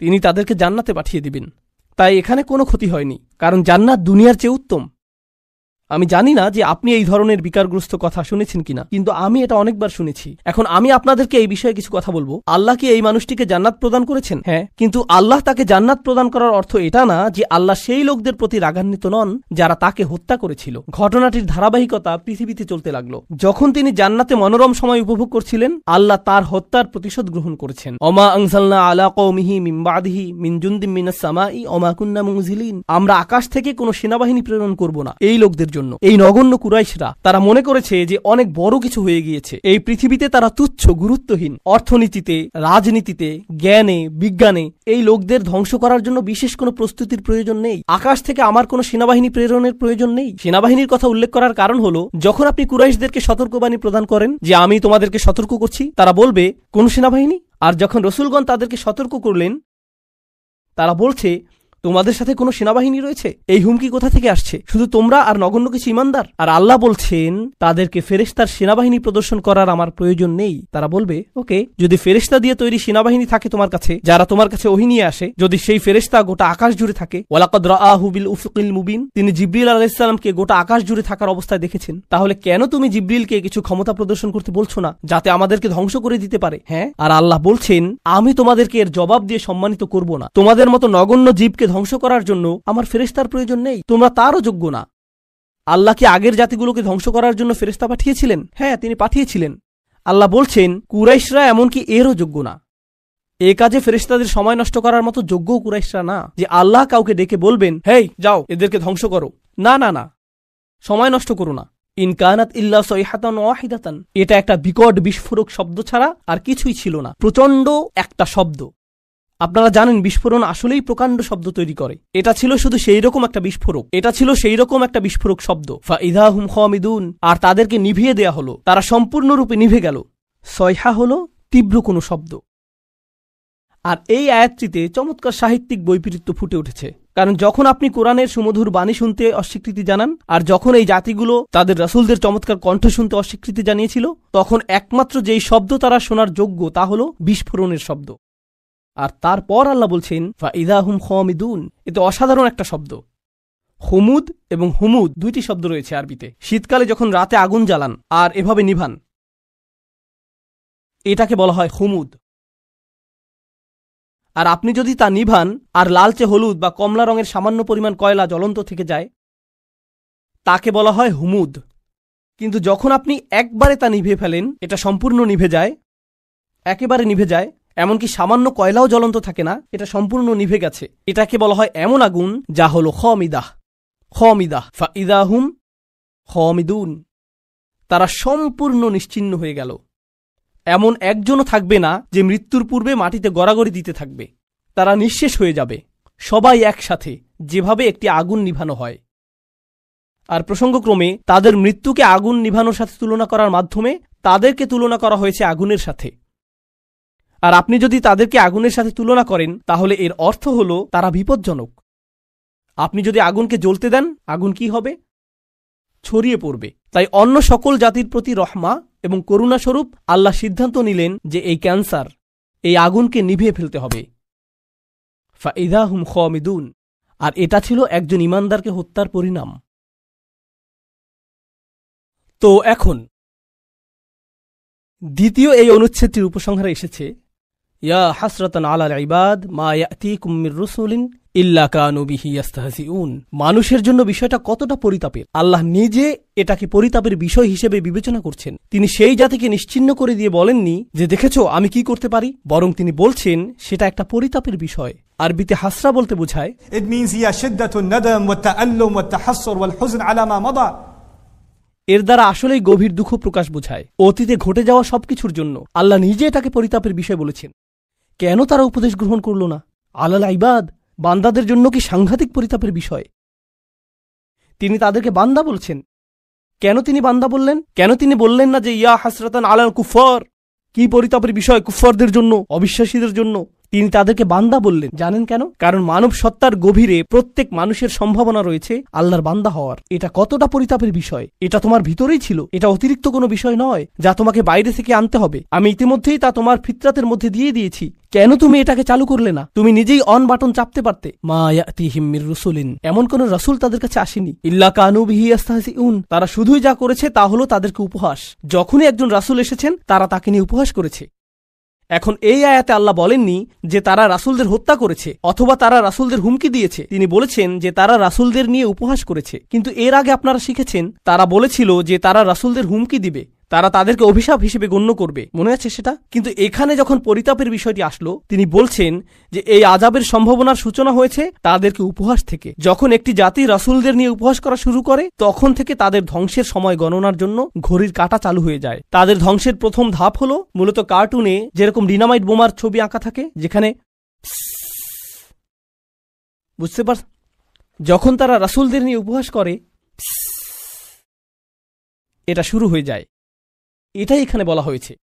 তিনি তাদেরকে জান্নাতে পাঠিয়ে দিবেন। তাই এখানে কোনো ক্ষতি হয়নি, কারণ জান্নাত দুনিয়ার চেয়ে উত্তম। আমি জানি না যে আপনি এই ধরনের বিকারগ্রস্ত কথা শুনেছেন কিনা, কিন্তু আমি এটা অনেকবার শুনেছি। এখন আমি আপনাদেরকে এই বিষয়ে কিছু কথা বলবো। আল্লাহ কি এই মানুষটিকে জান্নাত প্রদান করেছেন? হ্যাঁ, কিন্তু আল্লাহ তাকে জান্নাত প্রদান করার অর্থ এটা না যে আল্লাহ সেই লোকদের প্রতি রাগান্বিত নন যারা তাকে হত্যা করেছিল। ঘটনাটির ধারাবাহিকতা পৃথিবীতে চলতে লাগলো। যখন তিনি জান্নাতে মনোরম সময় উপভোগ করছিলেন, আল্লাহ তার হত্যার প্রতিশোধ গ্রহণ করেছেন। ওমা আনজালনা আলা কওমিহি মিন বাদিহি মিন জুনদিম মিনাস সামাই ওমা কুন্না মুনজিলিন, আমরা আকাশ থেকে কোনো সেনাবাহিনী প্রেরণ করব না এই লোকদের জন্য। এই নগণ্য কুরাইশরা তারা মনে করেছে যে অনেক বড় কিছু হয়ে গিয়েছে। এই পৃথিবীতে তারা তুচ্ছ, গুরুত্বহীন। অর্থনীতিতে, রাজনীতিতে, জ্ঞানে, বিজ্ঞানে এই লোকদের ধ্বংস করার জন্য বিশেষ কোনো প্রস্তুতির প্রয়োজন নেই। আকাশ থেকে আমার কোনো সেনাবাহিনী প্রেরণের প্রয়োজন নেই। সেনাবাহিনীর কথা উল্লেখ করার কারণ হলো, যখন আপনি কুরাইশদেরকে সতর্কবাণী প্রদান করেন যে আমি তোমাদেরকে সতর্ক করছি, তারা বলবে কোন সেনাবাহিনী? আর যখন রসুলগণ তাদেরকে সতর্ক করলেন, তারা বলছে তোমাদের সাথে কোনো সেনাবাহিনী রয়েছে? এই হুমকি কোথা থেকে আসছে? শুধু তোমরা আর নগণ্য কিছু ঈমানদার? আর আল্লাহ বলছেন তাদেরকে ফেরেশতার সেনাবাহিনী প্রদর্শন করার আমার প্রয়োজন নেই। তারা বলবে, ওকে, যদি ফেরেশতা দিয়ে তৈরি সেনাবাহিনী থাকে তোমার কাছে, যারা তোমার কাছে ওহী নিয়ে আসে, যদি সেই ফেরেশতা গোটা আকাশ জুড়ে থাকে, ওয়ালাকাদ রাআহু বিল উফুকিল মুবিন, তিনি জিবরিল আলাইহিস সালামকে গোটা আকাশ জুড়ে থাকার অবস্থায় দেখেছেন, তাহলে কেন তুমি জিবরিলকে কিছু ক্ষমতা প্রদর্শন করতে বলছো না, যাতে আমাদেরকে ধ্বংস করে দিতে পারে? হ্যাঁ, আর আল্লাহ বলছেন আমি তোমাদেরকে এর জবাব দিয়ে সম্মানিত করব না। তোমাদের মতো নগণ্য জীবকে ধ্বংস করার জন্য আমার ফেরেশতার প্রয়োজন নেই, তোমরা তারও যোগ্য না। আল্লাহ কি আগের জাতিগুলোকে ধ্বংস করার জন্য ফেরেশতা পাঠিয়েছিলেন? হ্যাঁ, তিনি পাঠিয়েছিলেন। আল্লাহ বলছেন কুরাইশরা এমনকি এরও যোগ্য না। এ কাজে ফেরেশতাদের সময় নষ্ট করার মতো যোগ্যও কুরাইশরা না যে আল্লাহ কাউকে ডেকে বলবেন, হেই যাও এদেরকে ধ্বংস করো। না না না, সময় নষ্ট করো না। ইন কানাত ইল্লা সাইহাতান ওয়াহিদাতান, এটা একটা বিকট বিস্ফোরক শব্দ ছাড়া আর কিছুই ছিল না। প্রচণ্ড একটা শব্দ। আপনারা জানেন বিস্ফোরণ আসলেই প্রকাণ্ড শব্দ তৈরি করে। এটা ছিল শুধু সেই রকম একটা বিস্ফোরক, এটা ছিল সেই রকম একটা বিস্ফোরক শব্দ। ফাইদা হুম খামিদুন, আর তাদেরকে নিভিয়ে দেয়া হলো, তারা সম্পূর্ণরূপে নিভে গেল। সয়হা হলো তীব্র কোনো শব্দ। আর এই আয়াতটিতে চমৎকার সাহিত্যিক বৈপরীত্য ফুটে উঠেছে। কারণ যখন আপনি কোরআনের সুমধুর বাণী শুনতে অস্বীকৃতি জানান, আর যখন এই জাতিগুলো তাদের রাসূলদের চমৎকার কণ্ঠ শুনতে অস্বীকৃতি জানিয়েছিল, তখন একমাত্র যেই শব্দ তারা শোনার যোগ্য তা হল বিস্ফোরণের শব্দ। আর তারপর আল্লাহ বলছেন ফাইদা হুম খামিদুন, এতে অসাধারণ একটা শব্দ। হুমুদ এবং হুমুদ দুইটি শব্দ রয়েছে আরবিতে। শীতকালে যখন রাতে আগুন জ্বালান আর এভাবে নিভান, এটাকে বলা হয় হুমুদ। আর আপনি যদি তা নিভান আর লালচে হলুদ বা কমলা রঙের সামান্য পরিমাণ কয়লা জ্বলন্ত থেকে যায়, তাকে বলা হয় হুমুদ। কিন্তু যখন আপনি একবারে তা নিভে ফেলেন, এটা সম্পূর্ণ নিভে যায়, একেবারে নিভে যায়, এমনকি সামান্য কয়লাও জ্বলন্ত থাকে না, এটা সম্পূর্ণ নিভে গেছে, এটাকে বলা হয় এমন আগুন যা হল খামিদাহ। খামিদাহ ফাইদা হুম খামিদুন, তারা সম্পূর্ণ নিশ্চিহ্ন হয়ে গেল। এমন একজনও থাকবে না যে মৃত্যুর পূর্বে মাটিতে গড়াগড়ি দিতে থাকবে। তারা নিঃশেষ হয়ে যাবে, সবাই একসাথে, যেভাবে একটি আগুন নিভানো হয়। আর প্রসঙ্গক্রমে তাদের মৃত্যুকে আগুন নিভানোর সাথে তুলনা করার মাধ্যমে তাদেরকে তুলনা করা হয়েছে আগুনের সাথে। আর আপনি যদি তাদেরকে আগুনের সাথে তুলনা করেন, তাহলে এর অর্থ হল তারা বিপজ্জনক। আপনি যদি আগুনকে জ্বলতে দেন, আগুন কি হবে? ছড়িয়ে পড়বে। তাই অন্য সকল জাতির প্রতি রহমা এবং করুণাস্বরূপ আল্লাহ সিদ্ধান্ত নিলেন যে এই ক্যান্সার, এই আগুনকে নিভিয়ে ফেলতে হবে। ফাইদা হুম খামিদুন, আর এটা ছিল একজন ইমানদারকে হত্যার পরিণাম। তো এখন দ্বিতীয় এই অনুচ্ছেদটির উপসংহারে এসেছে, ইয়া হাসরাতান আলাল ইবাদ মা ইয়াতিকুম মির রাসূলিন ইল্লা কানু বিহি ইস্তাহজিউন। মানুষের জন্য বিষয়টা কতটা পরিতাপের। আল্লাহ নিজে এটাকে পরিতাপের বিষয় হিসেবে বিবেচনা করছেন। তিনি সেই জাতিকে নিশ্চিহ্ন করে দিয়ে বলেননি যে দেখেছো আমি কি করতে পারি, বরং তিনি বলছেন সেটা একটা পরিতাপের বিষয়। আরবিতে হাসরা বলতে বোঝায় It means هي شدة الندم والتألم والتحسر والحزن على ما مضى. এর দ্বারা আসলেই গভীর দুঃখ প্রকাশ বোঝায়। অতীতে ঘটে যাওয়া সবকিছুর জন্য আল্লাহ নিজে এটাকে পরিতাপের বিষয় বলেছেন। কেন তারা উপদেশ গ্রহণ করল না? আলাল ইবাদ, বান্দাদের জন্য কি সাংঘাতিক পরিতাপের বিষয়। তিনি তাদেরকে বান্দা বলছেন। কেন তিনি বান্দা বললেন? কেন তিনি বললেন না যে ইয়া হাসরাতান আলাল কুফার? কি পরিতাপের বিষয় কুফফারদের জন্য, অবিশ্বাসীদের জন্য। তিনি তাদেরকে বান্দা বললেন। জানেন কেন? কারণ মানব সত্তার গভীরে প্রত্যেক মানুষের সম্ভাবনা রয়েছে আল্লাহর বান্দা হওয়ার। এটা কতটা পরিতাপের বিষয়। এটা তোমার ভিতরেই ছিল, এটা অতিরিক্ত কোনো বিষয় নয় যা তোমাকে বাইরে থেকে আনতে হবে। আমি ইতিমধ্যেই তা তোমার ফিতরাতের মধ্যে দিয়ে দিয়েছি। কেন তুমি এটাকে চালু করলে না? তুমি নিজেই অন বাটন চাপতে পারতে। মা ইয়াতিহিম মির রাসূলিন, এমন কোন রাসূল তাদের কাছে আসেনি। ইল্লা কানু বিহি ইস্তাহজিউন, তারা শুধুই যা করেছে তা হলো তাদেরকে উপহাস। যখনই একজন রাসূল এসেছেন তারা তাকে নিয়ে উপহাস করেছে। এখন এই আয়াতে আল্লাহ বলেননি যে তারা রাসূলদের হত্যা করেছে অথবা তারা রাসূলদের হুমকি দিয়েছে। তিনি বলেছেন যে তারা রাসূলদের নিয়ে উপহাস করেছে। কিন্তু এর আগে আপনারা শিখেছেন তারা বলেছিল যে তারা রাসূলদের হুমকি দিবে, তারা তাদেরকে অভিশাপ হিসেবে গণ্য করবে। মনে আছে সেটা? কিন্তু এখানে যখন পরিতাপের বিষয়টি আসলো, তিনি বলছেন যে এই আযাবের সম্ভাবনার সূচনা হয়েছে তাদেরকে উপহাস থেকে। যখন একটি জাতি রাসূলদের নিয়ে উপহাস করা শুরু করে, তখন থেকে তাদের ধ্বংসের সময় গণনার জন্য ঘড়ির কাঁটা চালু হয়ে যায়। তাদের ধ্বংসের প্রথম ধাপ হলো মূলত কার্টুনে যেরকম ডিনামাইট বোমার ছবি আঁকা থাকে, যেখানে বুঝতে পার, যখন তারা রাসূলদের নিয়ে উপহাস করে এটা শুরু হয়ে যায়। এটাই এখানে বলা হয়েছে,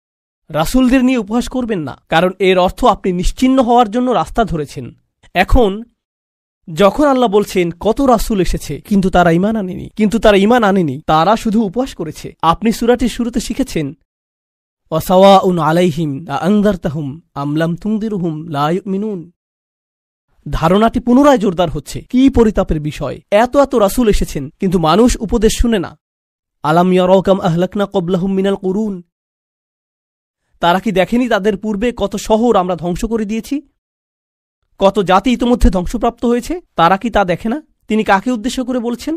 রাসূলদের নিয়ে উপহাস করবেন না, কারণ এর অর্থ আপনি নিশ্চিহ্ন হওয়ার জন্য রাস্তা ধরেছেন। এখন যখন আল্লাহ বলছেন কত রাসূল এসেছে কিন্তু তারা ঈমান আনেনি, তারা শুধু উপহাস করেছে। আপনি সূরাটির শুরুতে শিখেছেন ওয়াসাওয়াউন আলাইহিম আনযারতাহুম আম লাম তুনদিরহুম লা ইউমিনুন। ধারণাটি পুনরায় জোরদার হচ্ছে। কি পরিতাপের বিষয়, এত রাসূল এসেছেন কিন্তু মানুষ উপদেশ শুনে না। আলাম ইয়ারাউ কাম আহলাকনা ক্বাবলাহুম মিনাল কুরুন, তারা কি দেখেনি তাদের পূর্বে কত শহর আমরা ধ্বংস করে দিয়েছি, কত জাতি ইতোমধ্যে ধ্বংসপ্রাপ্ত হয়েছে, তারা কি তা দেখে না? তিনি কাকে উদ্দেশ্য করে বলছেন?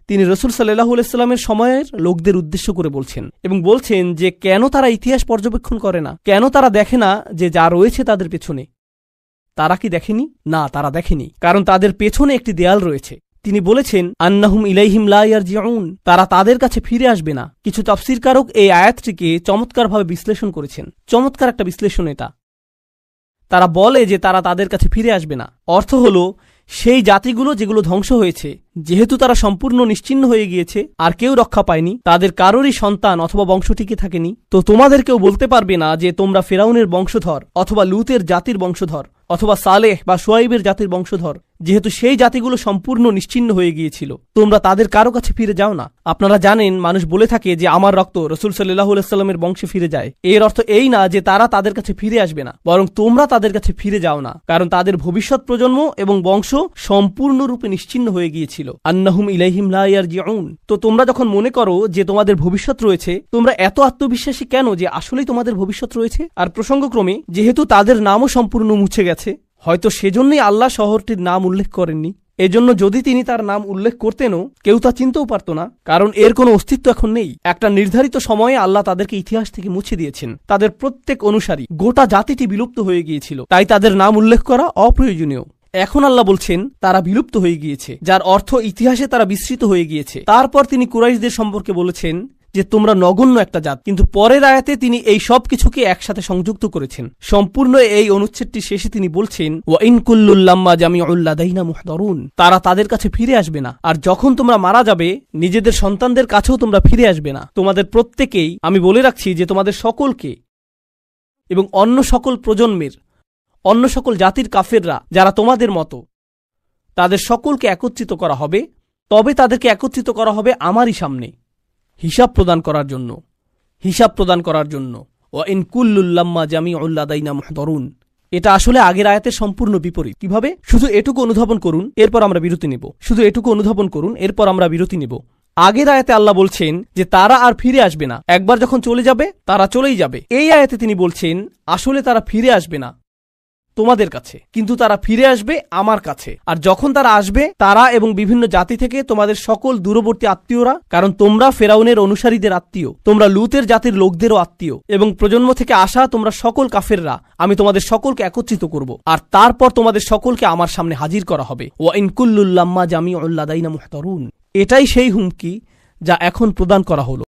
তিনি রাসূল সাল্লাল্লাহু আলাইহি ওয়াসাল্লামের সময়ের লোকদের উদ্দেশ্য করে বলছেন এবং বলছেন যে কেন তারা ইতিহাস পর্যবেক্ষণ করে না, কেন তারা দেখে না যে যা রয়েছে তাদের পেছনে। তারা কি দেখেনি? না, তারা দেখেনি, কারণ তাদের পেছনে একটি দেয়াল রয়েছে। তিনি বলেছেন আন্নাহুম ইলাইহিম লা ইয়ারজিউন, তারা তাদের কাছে ফিরে আসবে না। কিছু তাফসীরকারক এই আয়াতটিকে চমৎকারভাবে বিশ্লেষণ করেছেন। চমৎকার একটা বিশ্লেষণ এটা। তারা বলে যে তারা তাদের কাছে ফিরে আসবে না, অর্থ হলো সেই জাতিগুলো যেগুলো ধ্বংস হয়েছে, যেহেতু তারা সম্পূর্ণ নিশ্চিহ্ন হয়ে গিয়েছে আর কেউ রক্ষা পায়নি, তাদের কারোরই সন্তান অথবা বংশ টিকে থাকেনি, তো তোমাদের কেউ বলতে পারবে না যে তোমরা ফেরাউনের বংশধর অথবা লুতের জাতির বংশধর অথবা সালেহ বা শুআইবের জাতির বংশধর, যেহেতু সেই জাতিগুলো সম্পূর্ণ নিশ্চিহ্ন হয়ে গিয়েছিল, তোমরা তাদের কারো কাছে ফিরে যাও না। আপনারা জানেন মানুষ বলে থাকে যে আমার রক্ত রাসূল সাল্লাল্লাহু আলাইহি ওয়াসাল্লামের বংশে ফিরে যায়। এর অর্থ এই না যে তারা তাদের কাছে ফিরে আসবে না, বরং তোমরা তাদের কাছে ফিরে যাও না, কারণ তাদের ভবিষ্যৎ প্রজন্ম এবং বংশ সম্পূর্ণরূপে নিশ্চিহ্ন হয়ে গিয়েছিল। আন্নাহুম ইলাইহিম লা ইয়ারজিউন। তো তোমরা যখন মনে করো যে তোমাদের ভবিষ্যৎ রয়েছে, তোমরা এত আত্মবিশ্বাসী কেন যে আসলেই তোমাদের ভবিষ্যৎ রয়েছে? আর প্রসঙ্গক্রমে যেহেতু তাদের নামও সম্পূর্ণ মুছে গেছে, হয়তো সেজন্যই আল্লাহ শহরটির নাম উল্লেখ করেননি। এজন্য যদি তিনি তার নাম উল্লেখ করতেনও কেউ তা চিনতেও পারত না, কারণ এর কোনো অস্তিত্ব এখন নেই। একটা নির্ধারিত সময়ে আল্লাহ তাদেরকে ইতিহাস থেকে মুছে দিয়েছেন। তাদের প্রত্যেক অনুসারী, গোটা জাতিটি বিলুপ্ত হয়ে গিয়েছিল, তাই তাদের নাম উল্লেখ করা অপ্রয়োজনীয়। এখন আল্লাহ বলছেন তারা বিলুপ্ত হয়ে গিয়েছে, যার অর্থ ইতিহাসে তারা বিস্মৃত হয়ে গিয়েছে। তারপর তিনি কুরাইশদের সম্পর্কে বলেছেন যে তোমরা নগণ্য একটা জাত, কিন্তু পরের আয়াতে তিনি এই সব কিছুকে একসাথে সংযুক্ত করেছেন। সম্পূর্ণ এই অনুচ্ছেদটি শেষে তিনি বলছেন ওয়া ইন কুল্লুল লাম্মা জামিউল লাদাইনা মুহদারুন, তারা তাদের কাছে ফিরে আসবে না। আর যখন তোমরা মারা যাবে নিজেদের সন্তানদের কাছেও তোমরা ফিরে আসবে না। তোমাদের প্রত্যেকেই, আমি বলে রাখছি যে তোমাদের সকলকে এবং অন্য সকল প্রজন্মের, অন্য সকল জাতির কাফেররা যারা তোমাদের মতো, তাদের সকলকে একত্রিত করা হবে। তবে তাদেরকে একত্রিত করা হবে আমারই সামনে হিসাব প্রদান করার জন্য। ওয়া ইন কুল্লুল লাম্মা জামিউল লাদাইনা মুহদারুন, এটা আসলে আগের আয়াতের সম্পূর্ণ বিপরীত। কিভাবে? শুধু এটুকু অনুধাবন করুন, এরপর আমরা বিরতি নেব। আগের আয়াতে আল্লাহ বলছেন যে তারা আর ফিরে আসবে না, একবার যখন চলে যাবে তারা চলেই যাবে। এই আয়াতে তিনি বলছেন আসলে তারা ফিরে আসবে না তোমাদের কাছে, কিন্তু তারা ফিরে আসবে আমার কাছে। আর যখন তারা আসবে, তারা এবং বিভিন্ন জাতি থেকে তোমাদের সকল দূরবর্তী আত্মীয়রা, কারণ তোমরা ফেরাউনের অনুসারীদের আত্মীয়, তোমরা লুতের জাতির লোকদেরও আত্মীয়, এবং প্রজন্ম থেকে আসা তোমরা সকল কাফেররা, আমি তোমাদের সকলকে একত্রিত করব, আর তারপর তোমাদের সকলকে আমার সামনে হাজির করা হবে। ওয়া ইন কুল্লুল লাম্মা জামিউল লাদাইনা মুহদারুন, এটাই সেই হুমকি যা এখন প্রদান করা হলো।